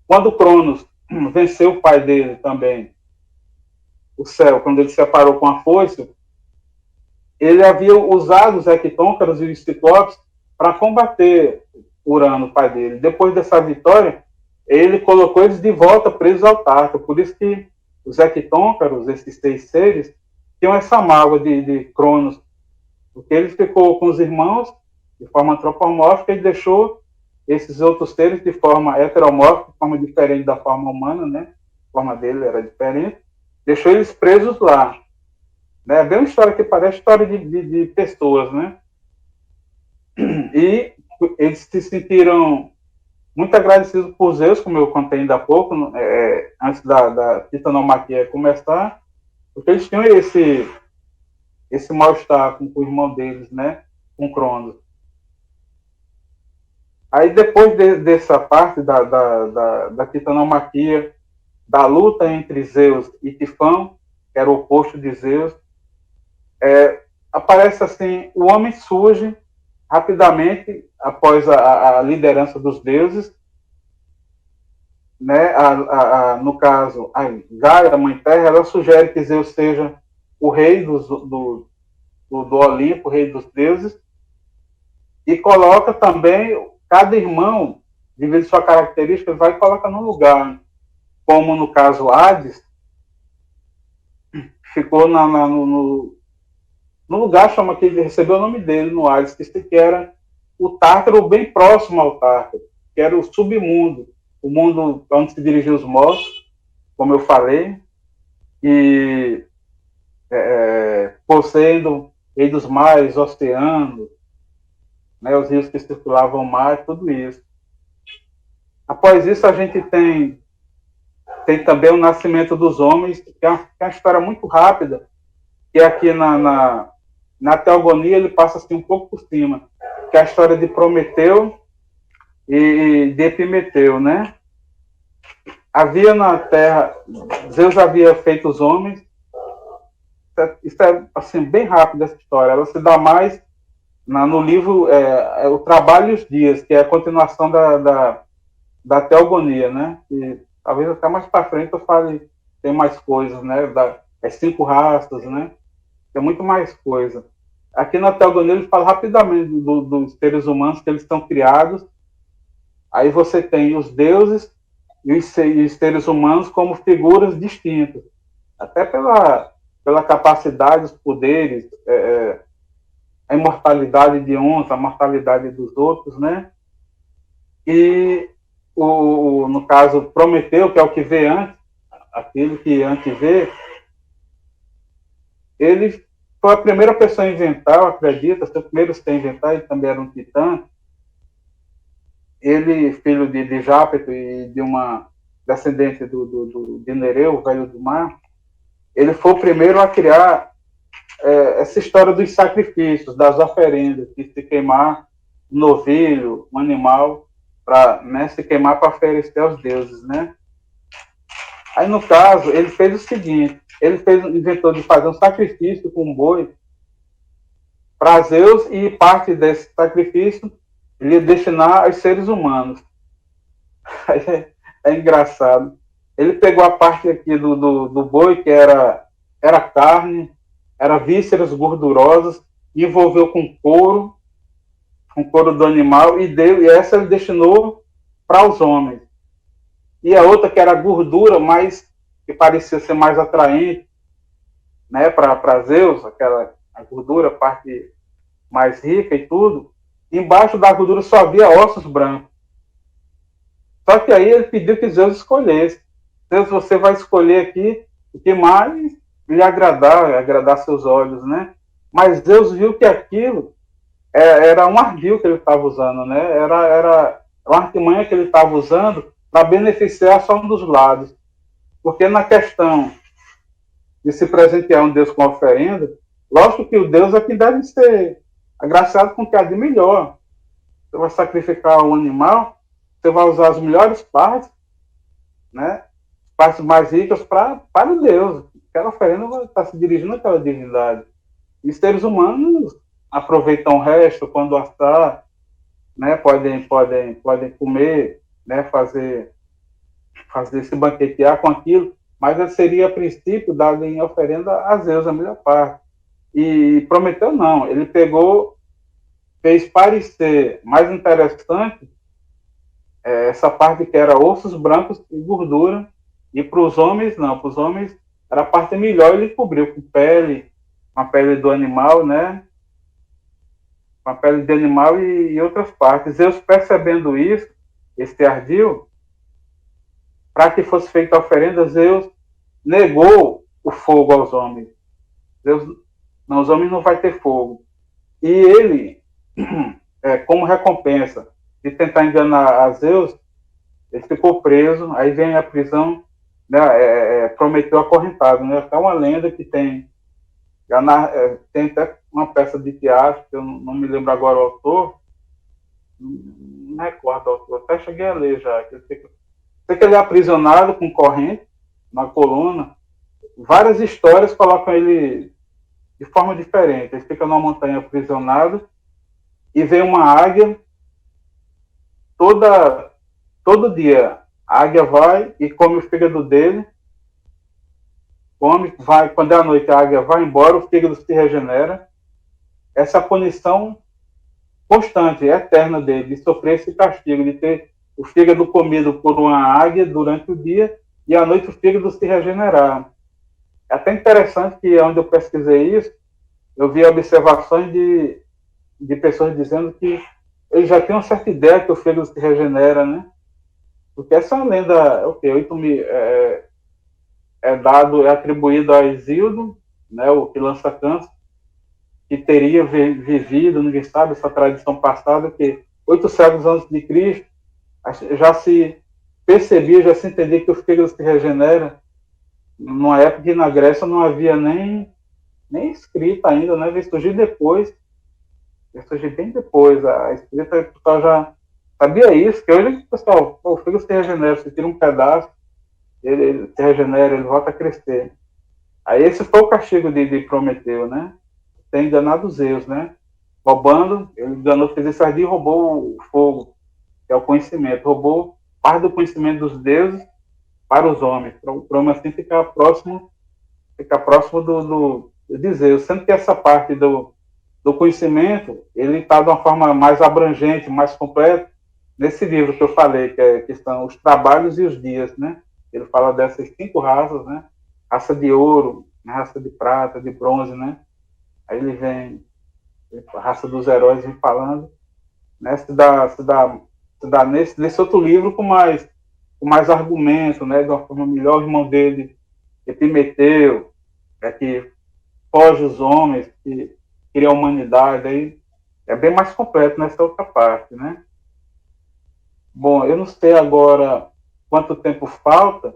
Quando Cronos venceu o pai dele também, o céu, quando ele se separou com a foice, ele havia usado os Hectôncaros e os Ciclopes para combater Urano, o pai dele. Depois dessa vitória, ele colocou eles de volta presos ao Tártaro. Por isso que os Hectôncaros, esses 6 seres, tinham essa mágoa de Cronos, porque ele ficou com os irmãos de forma antropomórfica e deixou esses outros seres de forma heteromórfica, de forma diferente da forma humana, né? A forma dele era diferente. Deixou eles presos lá. Né? É bem uma história que parece história de pessoas, né? E eles se sentiram muito agradecidos por Zeus, como eu contei ainda há pouco, antes da titanomaquia começar, porque eles tinham esse mal-estar com o irmão deles, né? Com Cronos. Aí depois dessa parte da titanomaquia, da luta entre Zeus e Tifão, que era o oposto de Zeus, aparece assim, o homem surge rapidamente, após a liderança dos deuses, né, no caso, a Gaia, a Mãe Terra, ela sugere que Zeus seja o rei do Olimpo, o rei dos deuses, e coloca também cada irmão, devido à sua característica, vai e coloca num lugar, como no caso Hades, ficou no lugar, chama que ele recebeu o nome dele no Hades, que era o Tártaro bem próximo ao Tártaro, que era o submundo, o mundo onde se dirigiam os mortos, como eu falei, e possuindo rei dos mares, oceanos, né, os rios que circulavam o mar, tudo isso. Após isso, a gente tem também o nascimento dos homens, que é uma história muito rápida, que aqui na Teogonia ele passa assim um pouco por cima, que é a história de Prometeu e de Epimeteu, né? Havia na Terra, Zeus havia feito os homens. Isso é assim, bem rápido essa história. Ela se dá mais no livro O Trabalho e os Dias, que é a continuação da Teogonia, né? E talvez até mais para frente eu fale, tem mais coisas, né? As 5 raças, né? Tem muito mais coisa. Aqui na Teogonia ele fala rapidamente dos seres humanos, que eles estão criados. Aí você tem os deuses e os seres humanos como figuras distintas, até pela capacidade, os poderes, a imortalidade de uns, a mortalidade dos outros, né? E no caso Prometeu, que é o que vê antes, aquele que antes vê, ele foi a primeira pessoa a inventar, eu acredito, seu primeiro a inventar, ele também era um titã. Ele, filho de Jápeto e de uma descendente de Nereu, o velho do mar, ele foi o primeiro a criar essa história dos sacrifícios, das oferendas, de se queimar um novilho, um animal, para, né, se queimar para oferecer aos deuses, né? Aí, no caso, ele fez o seguinte, inventou de fazer um sacrifício com um boi para Zeus, e parte desse sacrifício ele ia destinar aos seres humanos. Aí é engraçado. Ele pegou a parte aqui do boi, que era carne, era vísceras gordurosas, envolveu com couro do animal, e essa ele destinou para os homens. E a outra, que era gordura, que parecia ser mais atraente, né, para Zeus, a gordura, a parte mais rica e tudo, embaixo da gordura só havia ossos brancos. Só que aí ele pediu que Zeus escolhesse. Zeus, você vai escolher aqui o que mais lhe agradar seus olhos, né? Mas Zeus viu que aquilo era um ardil que ele estava usando, né? Era uma artimanha que ele estava usando para beneficiar só um dos lados. Porque na questão de se presentear um Deus com oferenda, lógico que o Deus é que deve ser agraciado com o que há de melhor. Você vai sacrificar um animal, você vai usar as melhores partes, né? Partes mais ricas para o Deus. Aquela oferenda vai estar se dirigindo àquela divindade. E os seres humanos aproveitam o resto quando assar, né? Podem comer, né? Fazer se banquetear com aquilo, mas seria a princípio dado em oferenda a Zeus, a melhor parte. E Prometeu não, ele fez parecer mais interessante essa parte que era ossos brancos e gordura, e para os homens não, para os homens era a parte melhor, ele cobriu com a pele do animal, né? Com a pele de animal e outras partes. Zeus, percebendo isso, esse ardil, para que fosse feita a oferenda, Zeus negou o fogo aos homens. Deus, não, os homens não vai ter fogo. E ele, como recompensa de tentar enganar a Zeus, ele ficou preso, aí vem a prisão, né, Prometeu acorrentado, né? É uma lenda que tem até uma peça de teatro, que eu não me lembro agora o autor, não recordo o autor, até cheguei a ler já, sei que ele é aprisionado com corrente na coluna. Várias histórias colocam ele de forma diferente. Ele fica numa montanha aprisionado e vem uma águia todo dia. A águia vai e come o fígado dele, come, vai, quando é à noite a águia vai embora, o fígado se regenera. Essa punição constante, eterna dele, de sofrer esse castigo, de ter o fígado comido por uma águia durante o dia e à noite o fígado se regenerar. É até interessante que, onde eu pesquisei isso, eu vi observações de pessoas dizendo que eles já têm uma certa ideia que o fígado se regenera, né? Porque essa lenda, é atribuído a Hesíodo, né, o que lança câncer, que teria vivido, ninguém sabe, essa tradição passada, que 8 séculos antes de Cristo, já se percebia, já se entendia que o fígado se regenera, numa época que na Grécia não havia nem escrita ainda, né? Veio surgir depois, veio surgir bem depois, a escrita, o pessoal já sabia isso, que hoje o pessoal, o fígado se regenera, você tira um pedaço, ele se regenera, ele volta a crescer. Aí esse foi o castigo de Prometeu, né? Tem enganado Zeus, né? Roubando, ele enganou, fez esse ardia e roubou o fogo, que é o conhecimento, roubou parte do conhecimento dos deuses para os homens, para o homem assim ficar próximo de Zeus, sendo que essa parte do conhecimento, ele está de uma forma mais abrangente, mais completa, nesse livro que eu falei, que são os trabalhos e os dias, né? Ele fala dessas 5 raças, né? Raça de ouro, raça de prata, de bronze, né? Aí ele vem, a raça dos heróis vem falando, né? Se dá nesse outro livro com mais argumento, né? De uma forma melhor, o irmão dele, Epimeteu, que foge os homens, que cria a humanidade, aí é bem mais completo nessa outra parte, né? Bom, eu não sei agora quanto tempo falta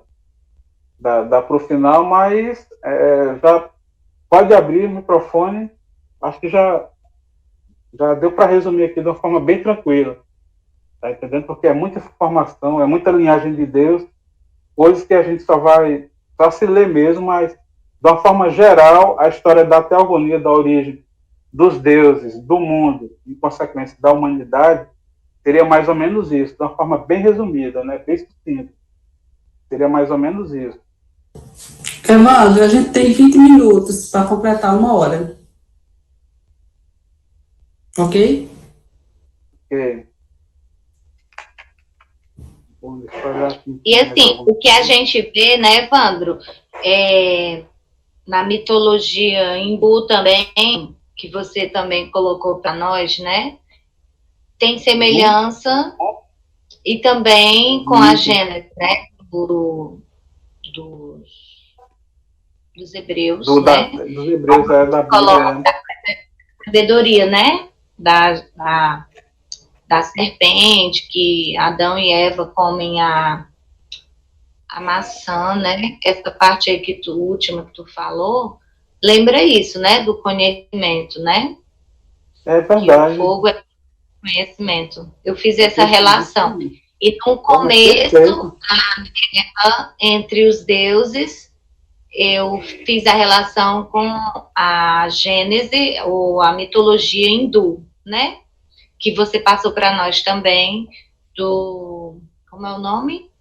para o final, mas já pode abrir o microfone, acho que já deu para resumir aqui de uma forma bem tranquila, tá entendendo? Porque é muita informação, é muita linhagem de Deus, coisas que a gente só se lê mesmo, mas de uma forma geral, a história da teogonia, da origem dos deuses, do mundo, em consequência da humanidade, seria mais ou menos isso, de uma forma bem resumida, né? Bem sucinta. Seria mais ou menos isso. Evandro, a gente tem 20 minutos para completar 1 hora. Ok? Ok. E assim, o que a gente vê, né, Evandro, na mitologia hindu também, que você também colocou para nós, né, tem semelhança e também com a Gênesis, né, dos hebreus, né? Dos hebreus, da Bíblia. A sabedoria, né, da serpente, que Adão e Eva comem a maçã, né? Essa parte aí última que tu falou, lembra isso, né? Do conhecimento, né? É verdade. Que o fogo é conhecimento. Eu fiz essa relação. E no começo, a guerra entre os deuses, eu fiz a relação com a Gênese, ou a mitologia hindu, né? Que você passou para nós também, como é o nome?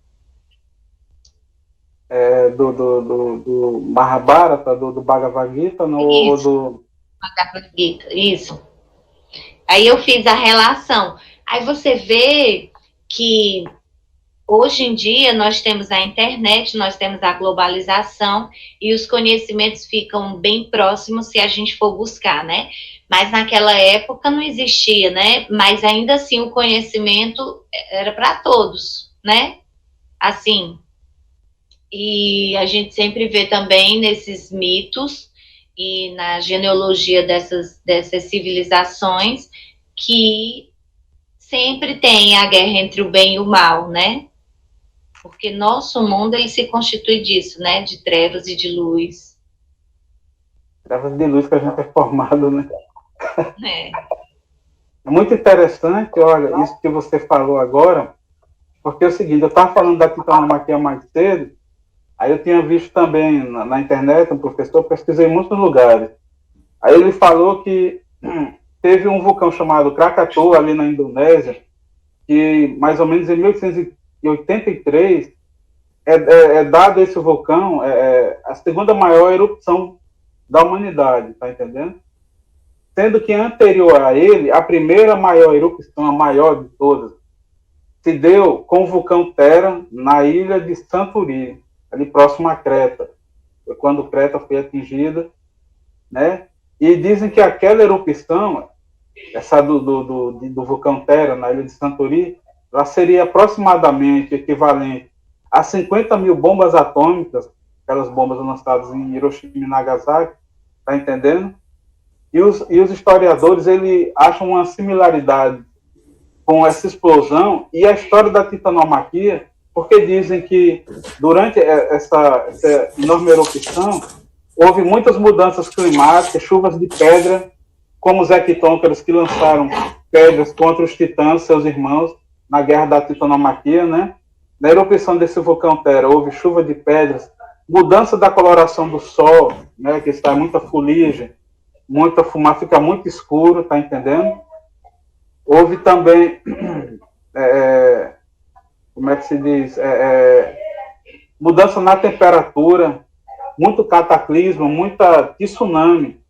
Do Mahabharata, do Bhagavad Gita, ou do... Bhagavad Gita, isso. Aí eu fiz a relação. Aí você vê que hoje em dia nós temos a internet, nós temos a globalização e os conhecimentos ficam bem próximos se a gente for buscar, né? Mas naquela época não existia, né? Mas ainda assim o conhecimento era para todos, né? Assim. E a gente sempre vê também nesses mitos e na genealogia dessas civilizações que sempre tem a guerra entre o bem e o mal, né? Porque nosso mundo, ele se constitui disso, né? De trevas e de luz. Trevas de luz que a gente é formado, né? É muito interessante, olha, isso que você falou agora, porque é o seguinte, eu estava falando da titanomaquia mais cedo, aí eu tinha visto também na internet, um professor, pesquisei em muitos lugares. Aí ele falou que teve um vulcão chamado Krakatoa, ali na Indonésia, que mais ou menos em 1883 dado esse vulcão a segunda maior erupção da humanidade, tá entendendo? Sendo que anterior a ele, a primeira maior erupção, a maior de todas, se deu com o vulcão Thera na ilha de Santorini, ali próximo a Creta. Foi quando Creta foi atingida, né? E dizem que aquela erupção, essa do vulcão Thera na ilha de Santorini, ela seria aproximadamente equivalente a 50 mil bombas atômicas, aquelas bombas lançadas em Hiroshima e Nagasaki, tá entendendo? E os historiadores, eles acham uma similaridade com essa explosão e a história da titanomaquia, porque dizem que durante essa enorme erupção houve muitas mudanças climáticas, chuvas de pedra, como os hectôncaros que lançaram pedras contra os titãs, seus irmãos, na guerra da titanomaquia, né? Na erupção desse vulcão Thera houve chuva de pedras, mudança da coloração do sol, né? Que está muita fuligem, muita fumaça, fica muito escuro, tá entendendo? Houve também, como é que se diz, mudança na temperatura, muito cataclismo, muita tsunami.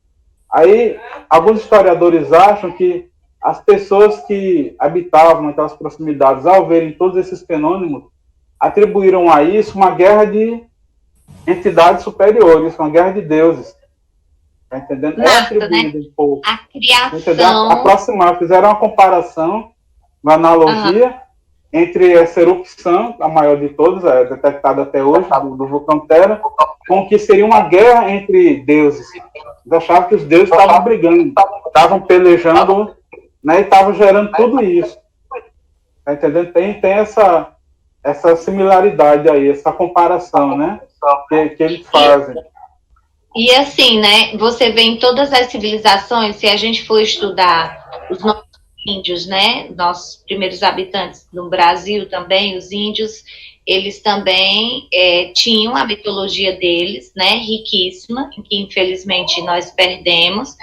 Aí, alguns historiadores acham que as pessoas que habitavam naquelas proximidades, ao verem todos esses fenômenos, atribuíram a isso uma guerra de entidades superiores, uma guerra de deuses. Tá entendendo? Nada, né? Um pouco. A criação... Entendeu? Aproximar, fizeram uma comparação, uma analogia entre essa erupção, a maior de todas, detectada até hoje, do vulcão Thera, com o que seria uma guerra entre deuses. Eles achavam que os deuses estavam brigando, estavam pelejando, né, e estavam gerando tudo isso. Tá entendendo? Tem essa similaridade aí, essa comparação, né, que eles fazem. E assim, né, você vê em todas as civilizações, se a gente for estudar os nossos índios, né, nossos primeiros habitantes no Brasil também, os índios, eles também tinham a mitologia deles, né, riquíssima, que infelizmente nós perdemos,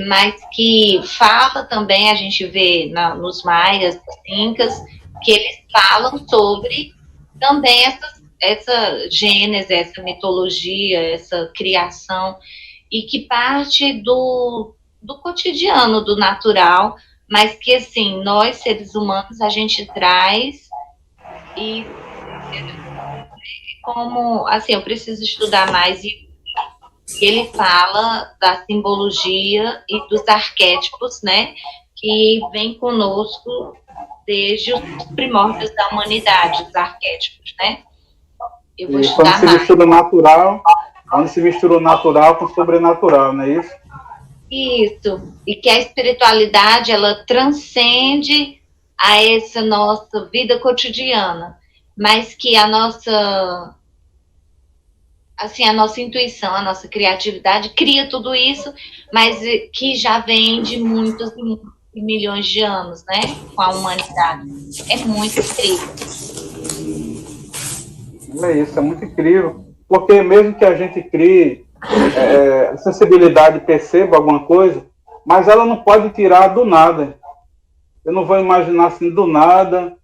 mas que fala também, a gente vê nos maias, nos incas, que eles falam sobre também essa gênese, essa mitologia, essa criação, e que parte do cotidiano, do natural, mas que, assim, nós, seres humanos, a gente traz e como, assim, eu preciso estudar mais, e ele fala da simbologia e dos arquétipos, né, que vem conosco desde os primórdios da humanidade, os arquétipos, né? Eu vou estudar mais. Onde se mistura o natural com o sobrenatural, não é isso? Isso, e que a espiritualidade, ela transcende a essa nossa vida cotidiana, mas que a nossa intuição, a nossa criatividade cria tudo isso, mas que já vem de muitos e milhões de anos, né, com a humanidade. É muito incrível. É isso, é muito incrível, porque mesmo que a gente crie sensibilidade, perceba alguma coisa, mas ela não pode tirar do nada. Eu não vou imaginar assim, do nada,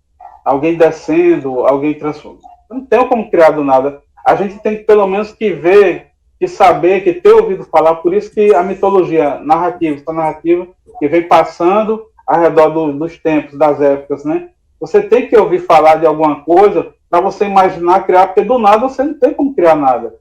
alguém descendo, alguém transformando. Eu não tenho como criar do nada. A gente tem que, pelo menos, que ver, que saber, que ter ouvido falar. Por isso que a mitologia narrativa, essa narrativa que vem passando ao redor dos tempos, das épocas, né? Você tem que ouvir falar de alguma coisa para você imaginar, criar, porque do nada você não tem como criar nada.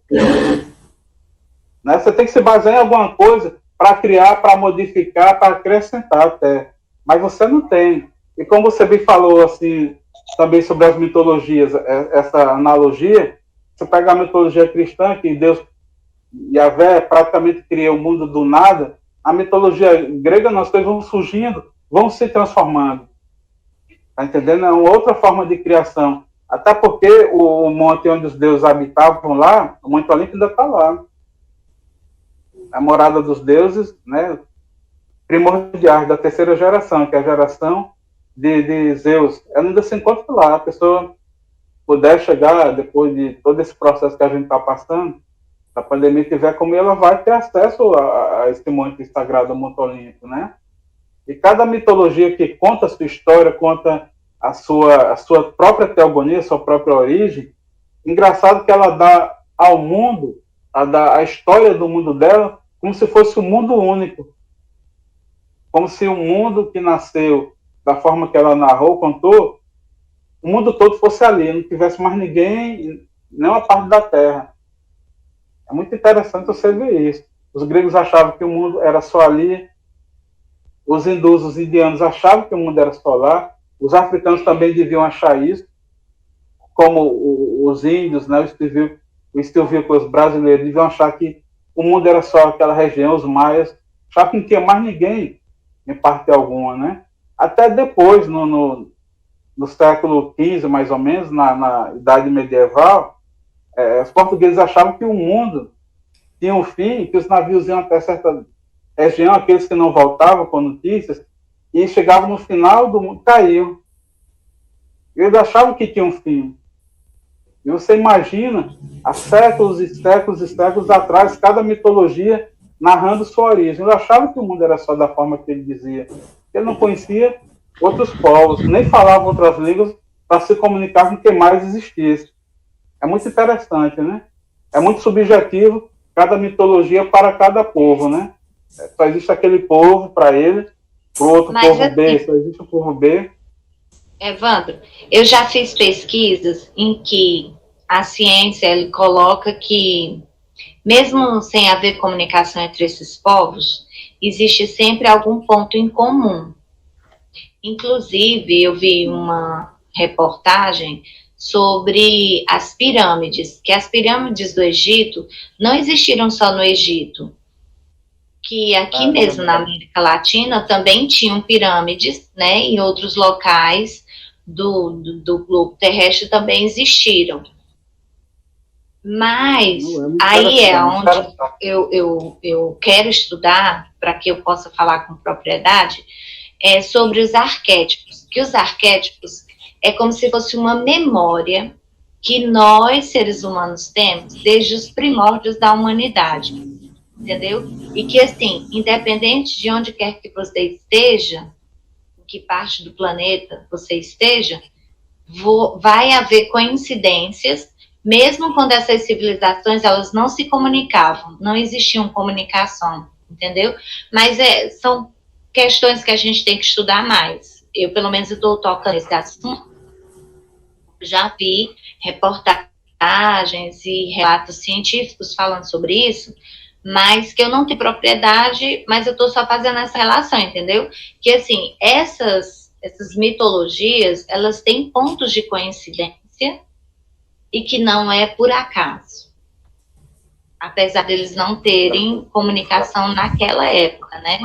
Né? Você tem que se basear em alguma coisa para criar, para modificar, para acrescentar até. Mas você não tem. E como você bem falou assim, também sobre as mitologias, essa analogia, você pega a mitologia cristã, que Deus, Yahvé, praticamente cria o mundo do nada, a mitologia grega, nós vão surgindo, vão se transformando. Tá entendendo? É uma outra forma de criação. Até porque o monte onde os deuses habitavam lá, o Monte Olimpo ainda está lá. A morada dos deuses, né, primordiais da terceira geração, que é a geração de Zeus. Ela ainda se encontra lá. A pessoa puder chegar, depois de todo esse processo que a gente está passando, a pandemia tiver como ela vai ter acesso a esse monte sagrado, Monte Olimpo, né? E cada mitologia que conta a sua história, conta a sua própria teogonia, a sua própria origem, engraçado que ela dá ao mundo, a história do mundo dela, como se fosse um mundo único. Como se o mundo que nasceu da forma que ela narrou, contou, o mundo todo fosse ali, não tivesse mais ninguém, nenhuma parte da Terra. É muito interessante você ver isso. Os gregos achavam que o mundo era só ali, os hindus, os indianos achavam que o mundo era só lá, os africanos também deviam achar isso, como os índios, né, os estilvícolas brasileiros deviam achar que o mundo era só aquela região, os maias, achavam que não tinha mais ninguém, em parte alguma, né? Até depois, no século XV, mais ou menos, na Idade Medieval, os portugueses achavam que o mundo tinha um fim, que os navios iam até certa região, aqueles que não voltavam com notícias, e chegavam no final do mundo, caíam. Eles achavam que tinha um fim. E você imagina, há séculos e séculos e séculos atrás, cada mitologia narrando sua origem. Eles achavam que o mundo era só da forma que ele dizia. Ele não conhecia outros povos, nem falava outras línguas para se comunicar com quem mais existisse. É muito interessante, né? É muito subjetivo cada mitologia para cada povo, né? Só existe aquele povo para ele, para o outro povo assim, B, só existe o povo B. Evandro, eu já fiz pesquisas em que a ciência ele coloca que, mesmo sem haver comunicação entre esses povos, existe sempre algum ponto em comum. Inclusive, eu vi uma reportagem sobre as pirâmides, que as pirâmides do Egito não existiram só no Egito, que aqui mesmo na América Latina também tinham pirâmides, né, em outros locais do globo terrestre também existiram. Mas aí é onde eu quero estudar, para que eu possa falar com propriedade, sobre os arquétipos. Que os arquétipos é como se fosse uma memória que nós, seres humanos, temos desde os primórdios da humanidade, entendeu? E que, assim, independente de onde quer que você esteja, em que parte do planeta você esteja, vai haver coincidências, mesmo quando essas civilizações, elas não se comunicavam, não existiam comunicação, entendeu? Mas são questões que a gente tem que estudar mais. Eu, pelo menos, estou tocando esse assunto. Já vi reportagens e relatos científicos falando sobre isso, mas que eu não tenho propriedade, mas eu estou só fazendo essa relação, entendeu? Que, assim, essas mitologias, elas têm pontos de coincidência e que não é por acaso. Apesar deles não terem comunicação naquela época, né?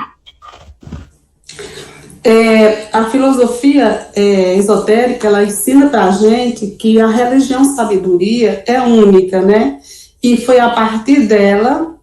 A filosofia esotérica, ela ensina para a gente que a religião sabedoria é única, né? E foi a partir dela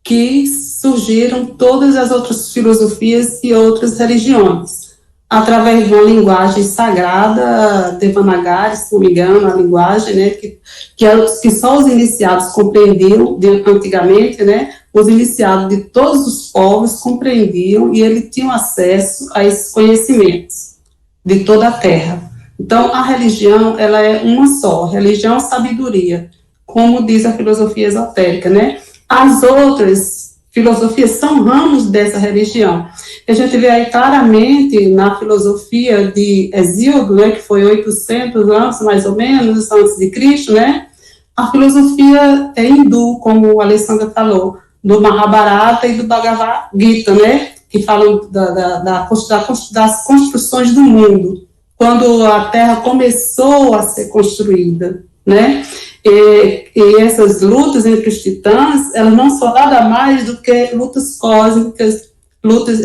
que surgiram todas as outras filosofias e outras religiões, através de uma linguagem sagrada, Devanagari, se não me engano, a linguagem, né, que só os iniciados compreendiam antigamente, né, os iniciados de todos os povos compreendiam e eles tinham acesso a esses conhecimentos de toda a Terra. Então, a religião, ela é uma só, religião, sabedoria, como diz a filosofia esotérica, né? As outras filosofias são ramos dessa religião. A gente vê aí claramente na filosofia de Hesíodo, né, que foi 800 anos, mais ou menos, antes de Cristo, né? A filosofia hindu, como a Alessandra falou, do Mahabharata e do Bhagavad Gita, né? Que falam das construções do mundo, quando a Terra começou a ser construída, né? E essas lutas entre os titãs, elas não são nada mais do que lutas cósmicas, lutas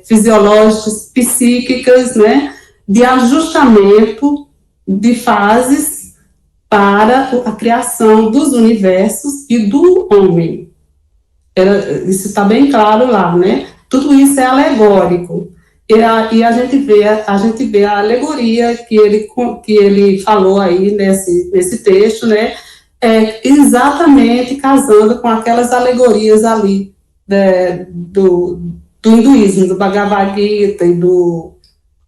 fisiológicas, psíquicas, né, de ajustamento de fases para a criação dos universos e do homem. Isso está bem claro lá, né? Tudo isso é alegórico. E a gente vê a alegoria que ele falou aí nesse texto, né? Exatamente casando com aquelas alegorias ali do hinduísmo, do Bhagavad Gita e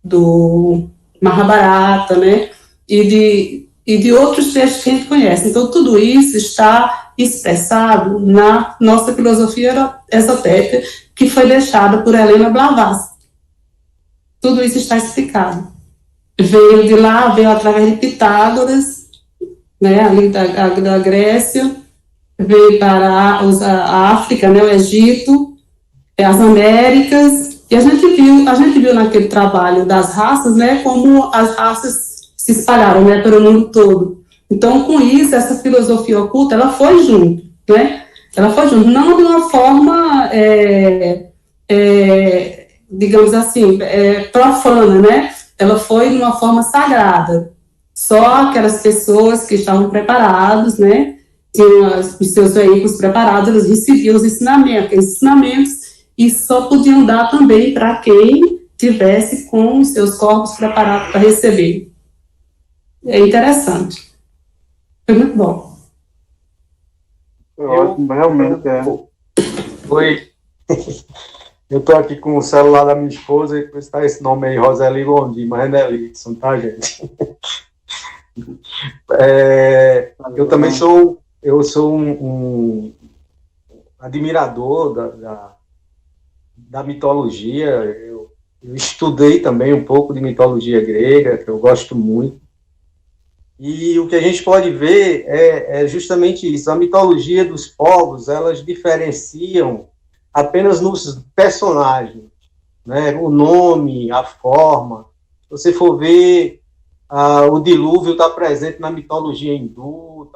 do Mahabharata, né? E de outros textos que a gente conhece. Então, tudo isso está expressado na nossa filosofia esotérica, que foi deixada por Helena Blavatsky. Tudo isso está explicado. Veio de lá, veio através de Pitágoras, né, ali da Grécia, veio para a África, né, o Egito, as Américas, e a gente viu naquele trabalho das raças, né, como as raças se espalharam, né, pelo mundo todo. Então, com isso, essa filosofia oculta, ela foi junto, né? Ela foi junto, não de uma forma, digamos assim, profana, né? Ela foi de uma forma sagrada. Só aquelas pessoas que estavam preparadas, né? Tinham os seus veículos preparados, eles recebiam os ensinamentos, e só podiam dar também para quem tivesse com os seus corpos preparados para receber. É interessante. Foi muito bom. Realmente é. Oi. Eu estou aqui com o celular da minha esposa e está esse nome aí, Roseli Gondi, mas não é Lidson, tá, gente? Eu também sou um admirador da mitologia. Eu estudei também um pouco de mitologia grega, que eu gosto muito. E o que a gente pode ver é justamente isso. A mitologia dos povos, elas diferenciam apenas nos personagens, né? O nome, a forma. Se você for ver, o dilúvio está presente na mitologia hindu,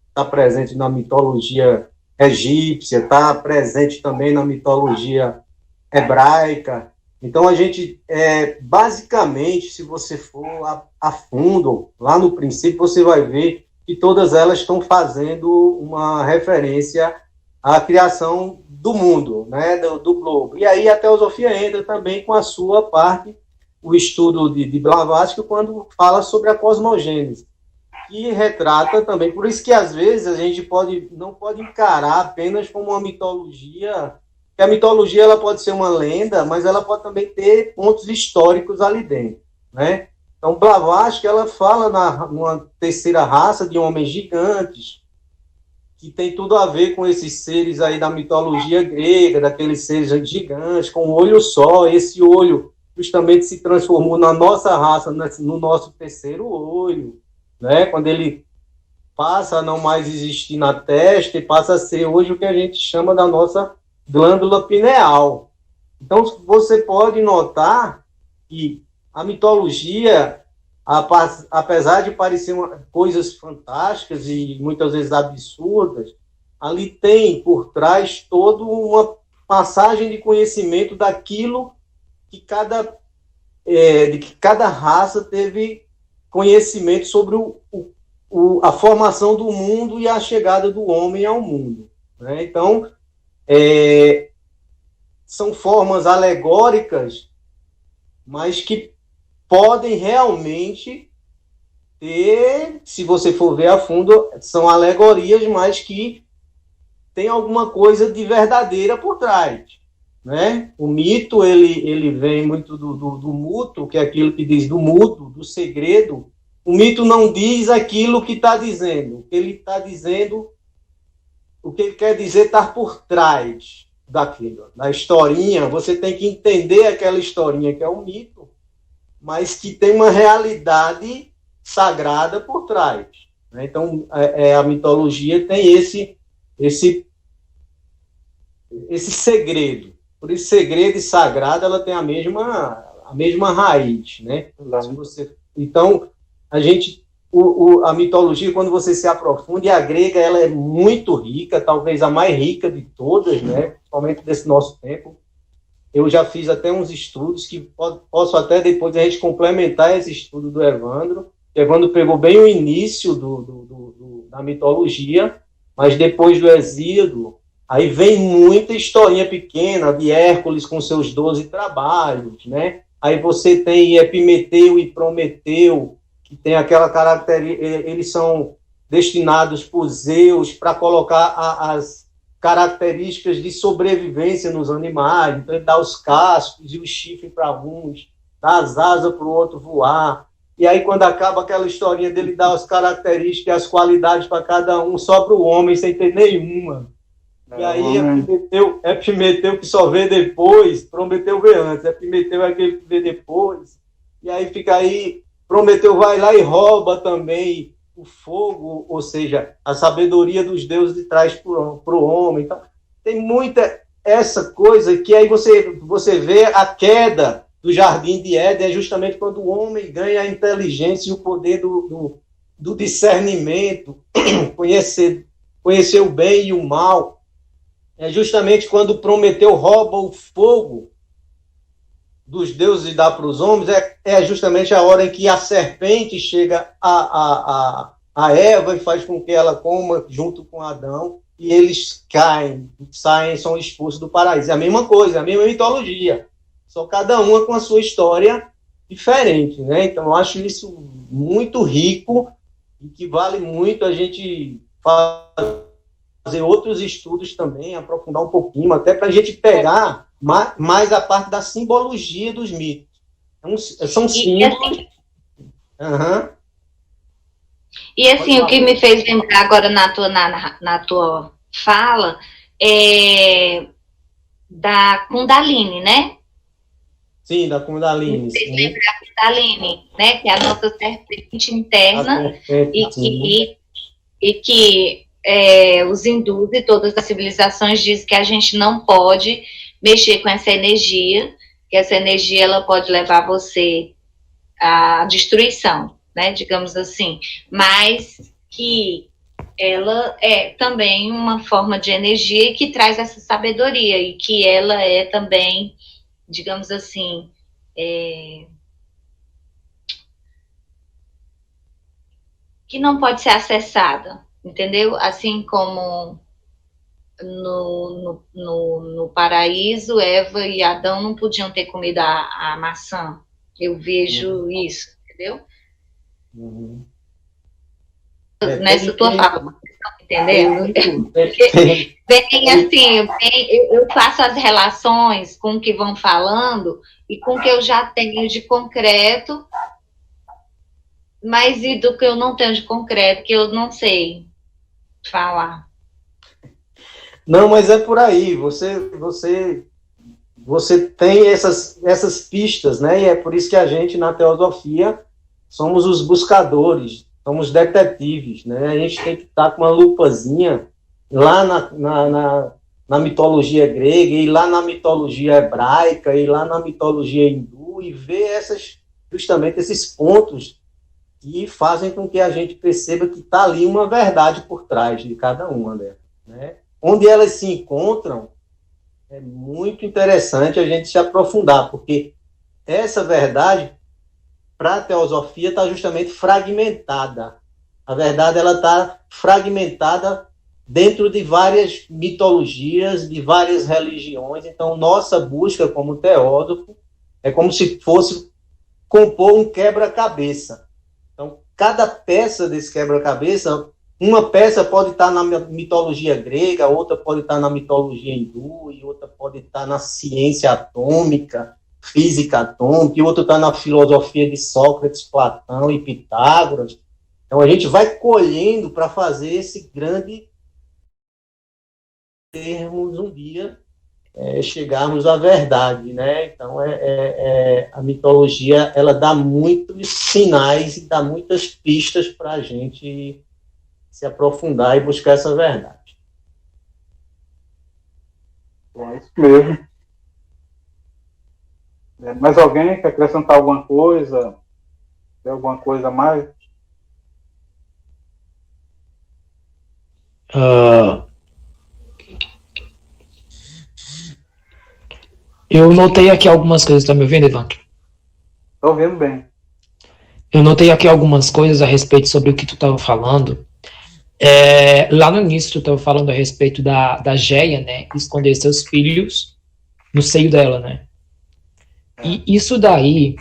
está presente na mitologia egípcia, está presente também na mitologia hebraica. Então, a gente, basicamente, se você for a fundo, lá no princípio, você vai ver que todas elas estão fazendo uma referência à criação do mundo, né, do globo. E aí a teosofia entra também com a sua parte, o estudo de Blavatsky, quando fala sobre a cosmogênese, que retrata também. Por isso que, às vezes, a gente não pode encarar apenas como uma mitologia. Que a mitologia ela pode ser uma lenda, mas ela pode também ter pontos históricos ali dentro, né? Então, Blavatsky, ela fala numa terceira raça de homens gigantes, que tem tudo a ver com esses seres aí da mitologia grega, daqueles seres gigantes, com um olho só. Esse olho justamente se transformou na nossa raça, no nosso terceiro olho, né? Quando ele passa a não mais existir na testa e passa a ser hoje o que a gente chama da nossa glândula pineal. Então, você pode notar que a mitologia, apesar de parecer coisas fantásticas e muitas vezes absurdas, ali tem por trás toda uma passagem de conhecimento daquilo que cada raça teve conhecimento sobre a formação do mundo e a chegada do homem ao mundo, né? Então, são formas alegóricas, mas que podem realmente ter, se você for ver a fundo, são alegorias, mas que tem alguma coisa de verdadeira por trás, né? O mito, ele vem muito do mútuo, que é aquilo que diz do mudo, do segredo. O mito não diz aquilo que está dizendo. O que ele está dizendo, o que ele quer dizer está por trás daquilo. Na historinha, você tem que entender aquela historinha que é um mito, mas que tem uma realidade sagrada por trás, né? Então, a mitologia tem esse segredo. Por isso, segredo e sagrado, ela tem a mesma raiz, né? Então, a mitologia, quando você se aprofunda, e a grega, ela é muito rica, talvez a mais rica de todas, né? Principalmente desse nosso tempo. Eu já fiz até uns estudos que posso até depois a gente complementar esse estudo do Evandro. O Evandro pegou bem o início da mitologia, mas depois do Hesíodo, aí vem muita historinha pequena de Hércules com seus 12 trabalhos, né? Aí você tem Epimeteu e Prometeu, que tem aquela característica, eles são destinados por Zeus para colocar as características de sobrevivência nos animais. Então, ele dá os cascos e o chifre para uns, dá as asas para o outro voar. E aí, quando acaba aquela historinha dele dar as características e as qualidades para cada um, só para o homem, sem ter nenhuma. E aí, é Epimeteu que só vê depois, Prometeu vê antes. Epimeteu é aquele que vê depois. E aí fica aí, Prometeu vai lá e rouba também o fogo, ou seja, a sabedoria dos deuses traz para o homem. Então, tem muita essa coisa que aí você vê a queda do Jardim de Éden, é justamente quando o homem ganha a inteligência e o poder do discernimento, conhecer o bem e o mal. É justamente quando Prometeu rouba o fogo dos deuses e dá para os homens, é justamente a hora em que a serpente chega a Eva e faz com que ela coma junto com Adão, e eles saem, são expulsos do paraíso. É a mesma coisa, a mesma mitologia, só cada uma com a sua história diferente, né? Então, eu acho isso muito rico e que vale muito a gente fazer outros estudos também, aprofundar um pouquinho, até para a gente pegar mais a parte da simbologia dos mitos. São símbolos. E assim, o que me fez lembrar agora na tua fala é da Kundalini, né? Sim, da Kundalini. Me fez lembrar da Kundalini, né? Que é a nossa serpente interna e que os hindus e todas as civilizações dizem que a gente não pode mexer com essa energia, que essa energia ela pode levar você à destruição, né, digamos assim, mas que ela é também uma forma de energia que traz essa sabedoria e que ela é também, digamos assim, que não pode ser acessada, entendeu? Assim como no paraíso, Eva e Adão não podiam ter comido a maçã. Eu vejo isso, entendeu? Nessa tua fala, entendendo? Bem assim, eu faço as relações com o que vão falando e com o que eu já tenho de concreto, mas e do que eu não tenho de concreto, que eu não sei falar. Não, mas é por aí, você tem essas pistas, né? E é por isso que a gente, na teosofia, somos os buscadores, somos detetives, né? A gente tem que estar com uma lupazinha lá na mitologia grega, e lá na mitologia hebraica, e lá na mitologia hindu, e ver justamente esses pontos que fazem com que a gente perceba que está ali uma verdade por trás de cada uma delas, né? Onde elas se encontram, é muito interessante a gente se aprofundar, porque essa verdade, para a teosofia, está justamente fragmentada. A verdade ela está fragmentada dentro de várias mitologias, de várias religiões. Então, nossa busca como teósofo é como se fosse compor um quebra-cabeça. Então, cada peça desse quebra-cabeça, uma peça pode estar na mitologia grega, outra pode estar na mitologia hindu, e outra pode estar na ciência atômica, física atômica, e outra está na filosofia de Sócrates, Platão e Pitágoras. Então, a gente vai colhendo para fazer esse grande termos um dia chegarmos à verdade, né? Então, a mitologia, ela dá muitos sinais e dá muitas pistas para a gente se aprofundar e buscar essa verdade. É isso mesmo. Mais alguém quer acrescentar alguma coisa? Tem alguma coisa a mais? Eu notei aqui algumas coisas. Tá me ouvindo, Evandro? Estou ouvindo bem. Eu notei aqui algumas coisas a respeito sobre o que tu estava falando. Lá no início tu estava falando a respeito da Geia, né, esconder seus filhos no seio dela, né, e isso daí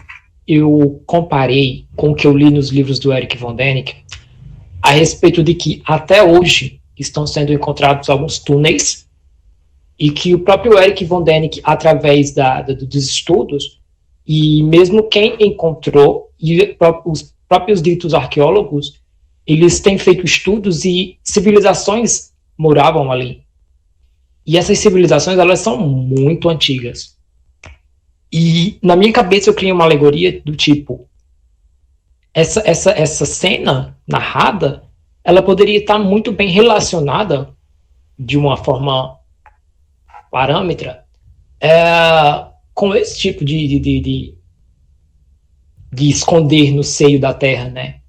eu comparei com o que eu li nos livros do Erich von Däniken a respeito de que até hoje estão sendo encontrados alguns túneis e que o próprio Eric von Däniken, através dos estudos, e mesmo quem encontrou, e os próprios ditos arqueólogos, eles têm feito estudos e civilizações moravam ali. E essas civilizações, elas são muito antigas. E na minha cabeça eu criei uma alegoria do tipo, essa cena narrada, ela poderia estar muito bem relacionada de uma forma parâmetra com esse tipo de esconder no seio da terra, né?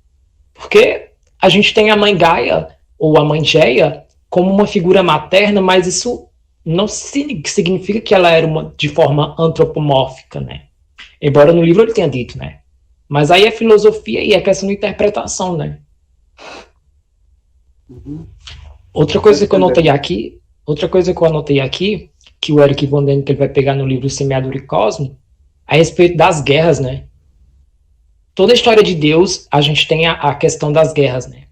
Porque a gente tem a mãe Gaia ou a mãe Geia como uma figura materna, mas isso não significa que ela era de forma antropomórfica, né? Embora no livro ele tenha dito, né? Mas aí é filosofia e é questão de interpretação, né? Outra coisa que eu anotei aqui, que o Eric von Däniken ele vai pegar no livro Semeadura e Cosmo, a respeito das guerras, né? Toda a história de Deus, a gente tem a questão das guerras, né?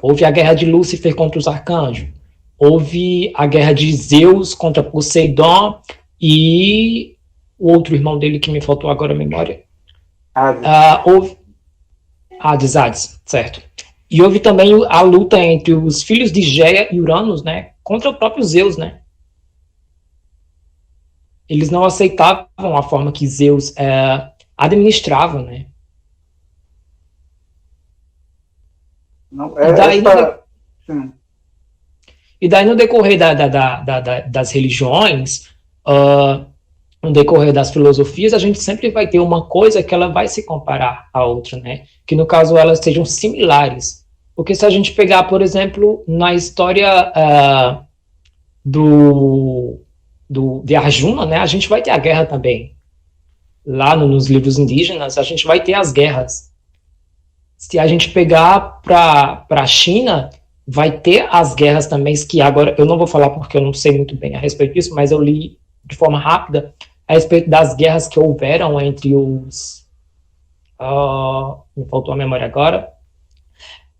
Houve a guerra de Lúcifer contra os arcanjos, houve a guerra de Zeus contra Poseidon e o outro irmão dele que me faltou agora a memória. Houve Hades, certo. E houve também a luta entre os filhos de Geia e Uranus, né, contra o próprio Zeus, né. Eles não aceitavam a forma que Zeus administrava, né. Não, e daí no decorrer das religiões, no decorrer das filosofias, a gente sempre vai ter uma coisa que ela vai se comparar à outra, né? Que no caso elas sejam similares. Porque se a gente pegar, por exemplo, na história de Arjuna, né? A gente vai ter a guerra também. Lá nos livros indígenas, a gente vai ter as guerras. Se a gente pegar para a China, vai ter as guerras também, que agora eu não vou falar porque eu não sei muito bem a respeito disso, mas eu li de forma rápida a respeito das guerras que houveram entre os... me faltou a memória agora.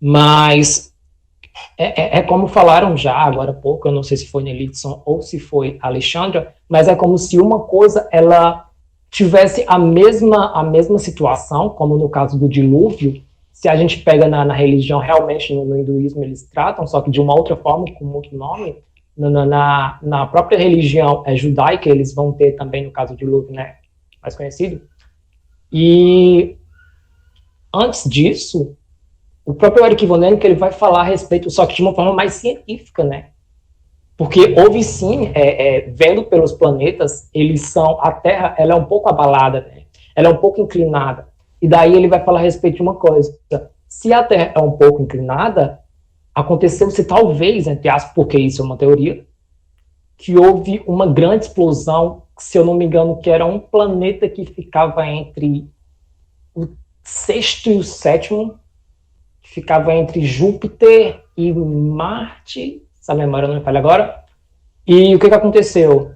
Mas é como falaram já agora há pouco, eu não sei se foi Nelitson ou se foi Alexandra, mas é como se uma coisa ela tivesse a mesma situação, como no caso do dilúvio. Se a gente pega na religião, realmente no hinduísmo eles tratam, só que de uma outra forma, com outro nome. Na própria religião judaica, eles vão ter também, no caso de dilúvio, né, mais conhecido. E antes disso, o próprio Eric von Däniken ele vai falar a respeito, só que de uma forma mais científica, né? Porque houve sim, vendo pelos planetas, a Terra ela é um pouco abalada, né? Ela é um pouco inclinada. E daí ele vai falar a respeito de uma coisa. Se a Terra é um pouco inclinada, aconteceu-se talvez, entre aspas, porque isso é uma teoria, que houve uma grande explosão, se eu não me engano, que era um planeta que ficava entre o sexto e o sétimo, que ficava entre Júpiter e Marte, se a memória não me falha agora. E o que aconteceu?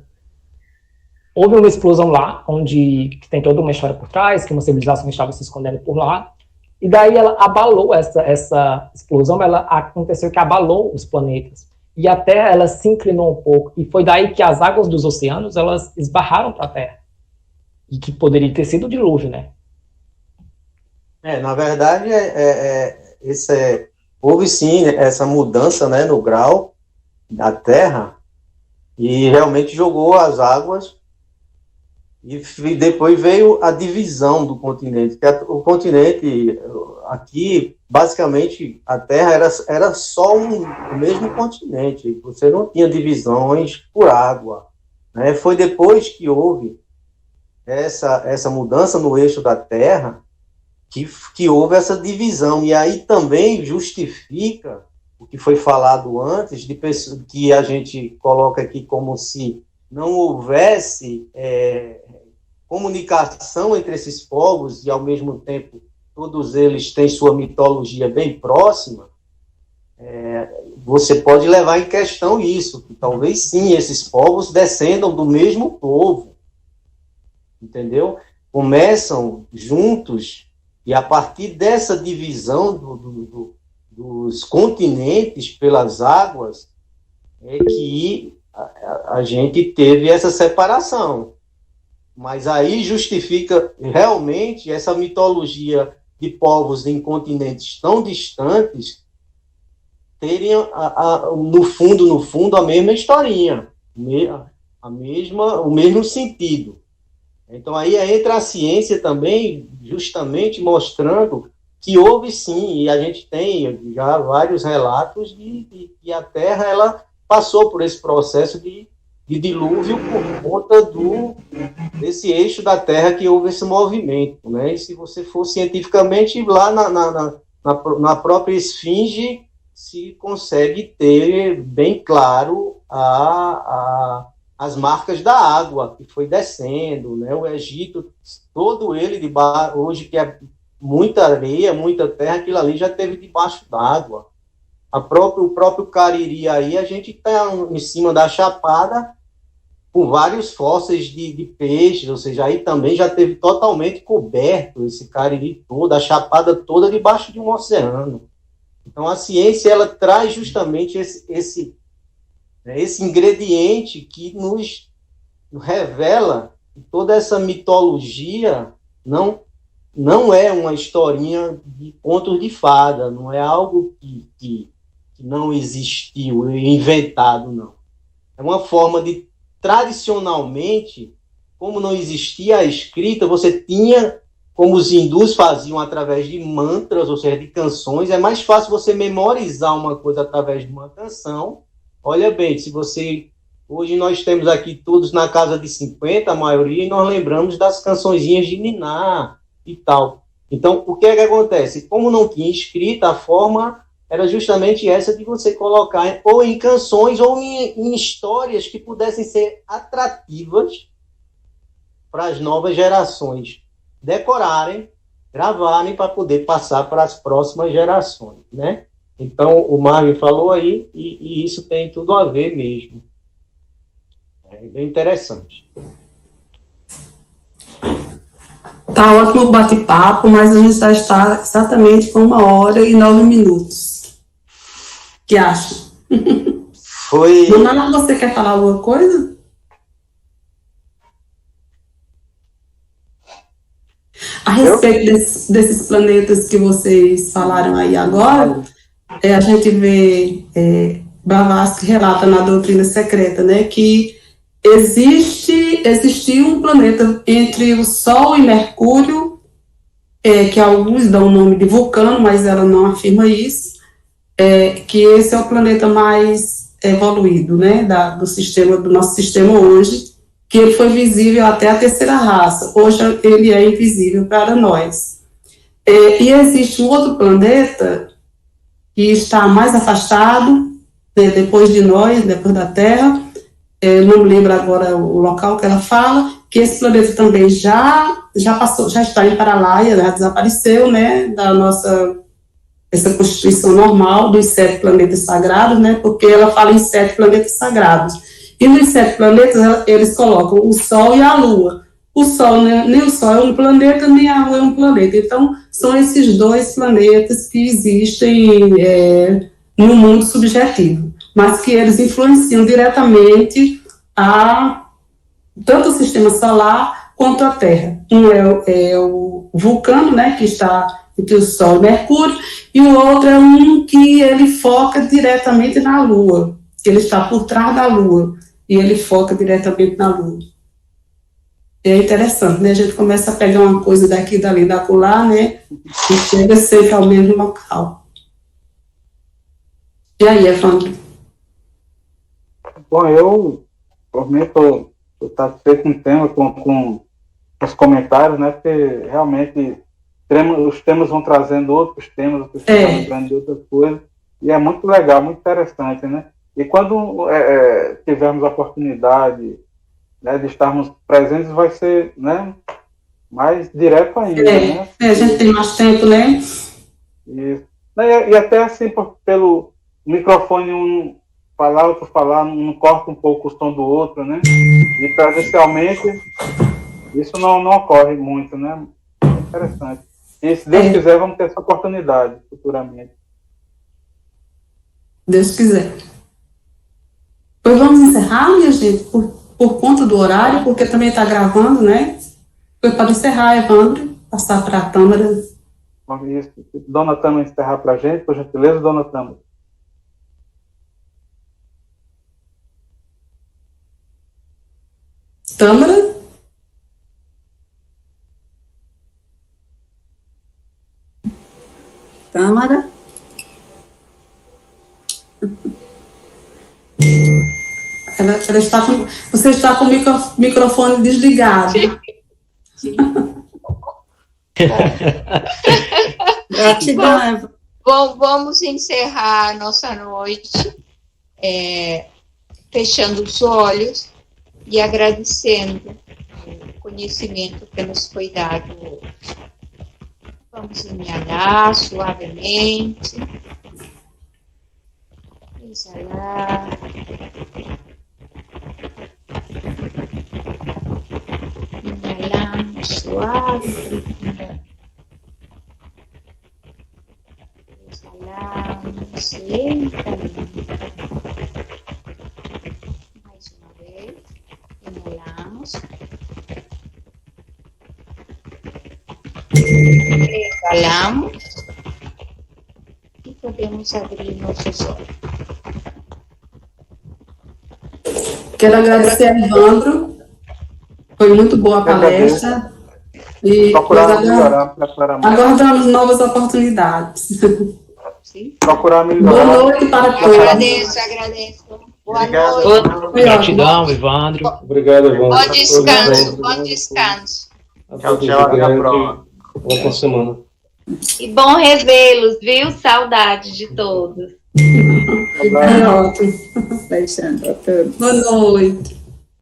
Houve uma explosão lá, que tem toda uma história por trás, que uma civilização estava se escondendo por lá, e daí ela abalou essa explosão, ela aconteceu que abalou os planetas. E a Terra, ela se inclinou um pouco, e foi daí que as águas dos oceanos, elas esbarraram para a Terra. E que poderia ter sido o dilúvio, né? Na verdade, houve sim essa mudança, né, no grau da Terra, e realmente jogou as águas. E depois veio a divisão do continente. O continente, aqui, basicamente, a Terra era só o mesmo continente. Você não tinha divisões por água, né? Foi depois que houve essa mudança no eixo da Terra que houve essa divisão. E aí também justifica o que foi falado antes, que a gente coloca aqui como se não houvesse comunicação entre esses povos e, ao mesmo tempo, todos eles têm sua mitologia bem próxima. Você pode levar em questão isso, que talvez sim, esses povos descendam do mesmo povo, entendeu? Começam juntos, e a partir dessa divisão dos continentes pelas águas, é que a gente teve essa separação. Mas aí justifica realmente essa mitologia de povos em continentes tão distantes terem, no fundo, a mesma historinha, o mesmo sentido. Então, aí entra a ciência também, justamente mostrando que houve sim, e a gente tem já vários relatos de que a Terra ela passou por esse processo de dilúvio por conta desse eixo da Terra que houve esse movimento, né? E se você for cientificamente, lá na própria esfinge se consegue ter bem claro as marcas da água que foi descendo, né? O Egito, todo ele hoje que é muita areia, muita terra, aquilo ali já teve debaixo d'água. O próprio Cariri aí, a gente está em cima da chapada com vários fósseis de peixes, ou seja, aí também já teve totalmente coberto esse Cariri todo, a chapada toda debaixo de um oceano. Então a ciência ela traz justamente esse ingrediente que nos revela que toda essa mitologia não é uma historinha de contos de fada, não é algo que não existiu, inventado, não. É uma forma de, tradicionalmente, como não existia a escrita, você tinha, como os hindus faziam através de mantras, ou seja, de canções, é mais fácil você memorizar uma coisa através de uma canção. Olha bem, hoje nós temos aqui todos na casa de 50, a maioria, e nós lembramos das cançõezinhas de Niná e tal. Então, o que é que acontece? Como não tinha escrita, a forma era justamente essa de você colocar ou em canções ou em histórias que pudessem ser atrativas para as novas gerações decorarem, gravarem para poder passar para as próximas gerações, né? Então, o Marvin falou aí, e isso tem tudo a ver mesmo. É bem interessante. Tá ótimo o bate-papo, mas a gente já está exatamente com 1h09. O que acha? Foi... Dona, você quer falar alguma coisa? A respeito desses planetas que vocês falaram aí agora, a gente vê Blavatsky relata na Doutrina Secreta, né, que existiu um planeta entre o Sol e Mercúrio, que alguns dão o nome de Vulcano, mas ela não afirma isso, que esse é o planeta mais evoluído, né, do nosso sistema hoje, que ele foi visível até a terceira raça. Hoje ele é invisível para nós. E existe um outro planeta que está mais afastado, né, depois de nós, depois da Terra, não me lembro agora o local que ela fala, que esse planeta também já passou, já está em Paralaia, já desapareceu, né, essa constituição normal dos 7 planetas sagrados, né, porque ela fala em 7 planetas sagrados. E nos 7 planetas, eles colocam o Sol e a Lua. O Sol, nem o Sol é um planeta, nem a Lua é um planeta. Então, são esses 2 planetas que existem no mundo subjetivo, mas que eles influenciam diretamente tanto o sistema solar quanto a Terra. Um é o Vulcano, né, que está entre o Sol e Mercúrio, e o outro é um que ele foca diretamente na Lua, que ele está por trás da Lua, e ele foca diretamente na Lua. É interessante, né? A gente começa a pegar uma coisa daqui, dali, da acolá, né? E chega sempre ao mesmo local. E aí, Evandro? Bom, eu, por mim, estou satisfeito com o tema, com os comentários, né? Porque realmente os temas vão trazendo outros temas, outros temas lembrando de outras coisas, e é muito legal, muito interessante, né? E quando tivermos a oportunidade, né, de estarmos presentes, vai ser, né, mais direto ainda, né? A gente tem mais tempo, né? Isso. E até assim, pelo microfone, um falar, outro falar, não corta um pouco o som do outro, né? E presencialmente, isso não ocorre muito, né? É interessante. E se Deus quiser, vamos ter essa oportunidade futuramente. Deus quiser. Pois vamos encerrar, minha gente, por conta do horário, porque também está gravando, né? Pois pode encerrar, Evandro, passar para a Tâmara. Dona Tâmara encerrar para a gente, por gentileza, Dona Tâmara. Tâmara? Tâmara? Ela está com, você está com o microfone desligado. Sim. Gratidão, Eva. Bom, vamos encerrar a nossa noite fechando os olhos e agradecendo o conhecimento que nos foi dado hoje. Vamos inhalar suavemente. Exalar. Inhalamos suave. Exalamos lentamente. Mais uma vez. Inhalamos. Exalamos. E podemos abrir nossos olhos. Quero agradecer a Evandro. Foi muito boa a palestra. E procurar melhorar para claramente. Aguardamos novas oportunidades. Sim. Procurar melhorar. Boa noite para todos. Agradeço. Boa Obrigado. noite. Gratidão, Evandro. Obrigado, Evandro. Bom descanso. Bom descanso. Tchau, tchau. Até a próxima. Boa semana. E bom revê-los, viu? Saudade de todos. É ótimo. Boa noite.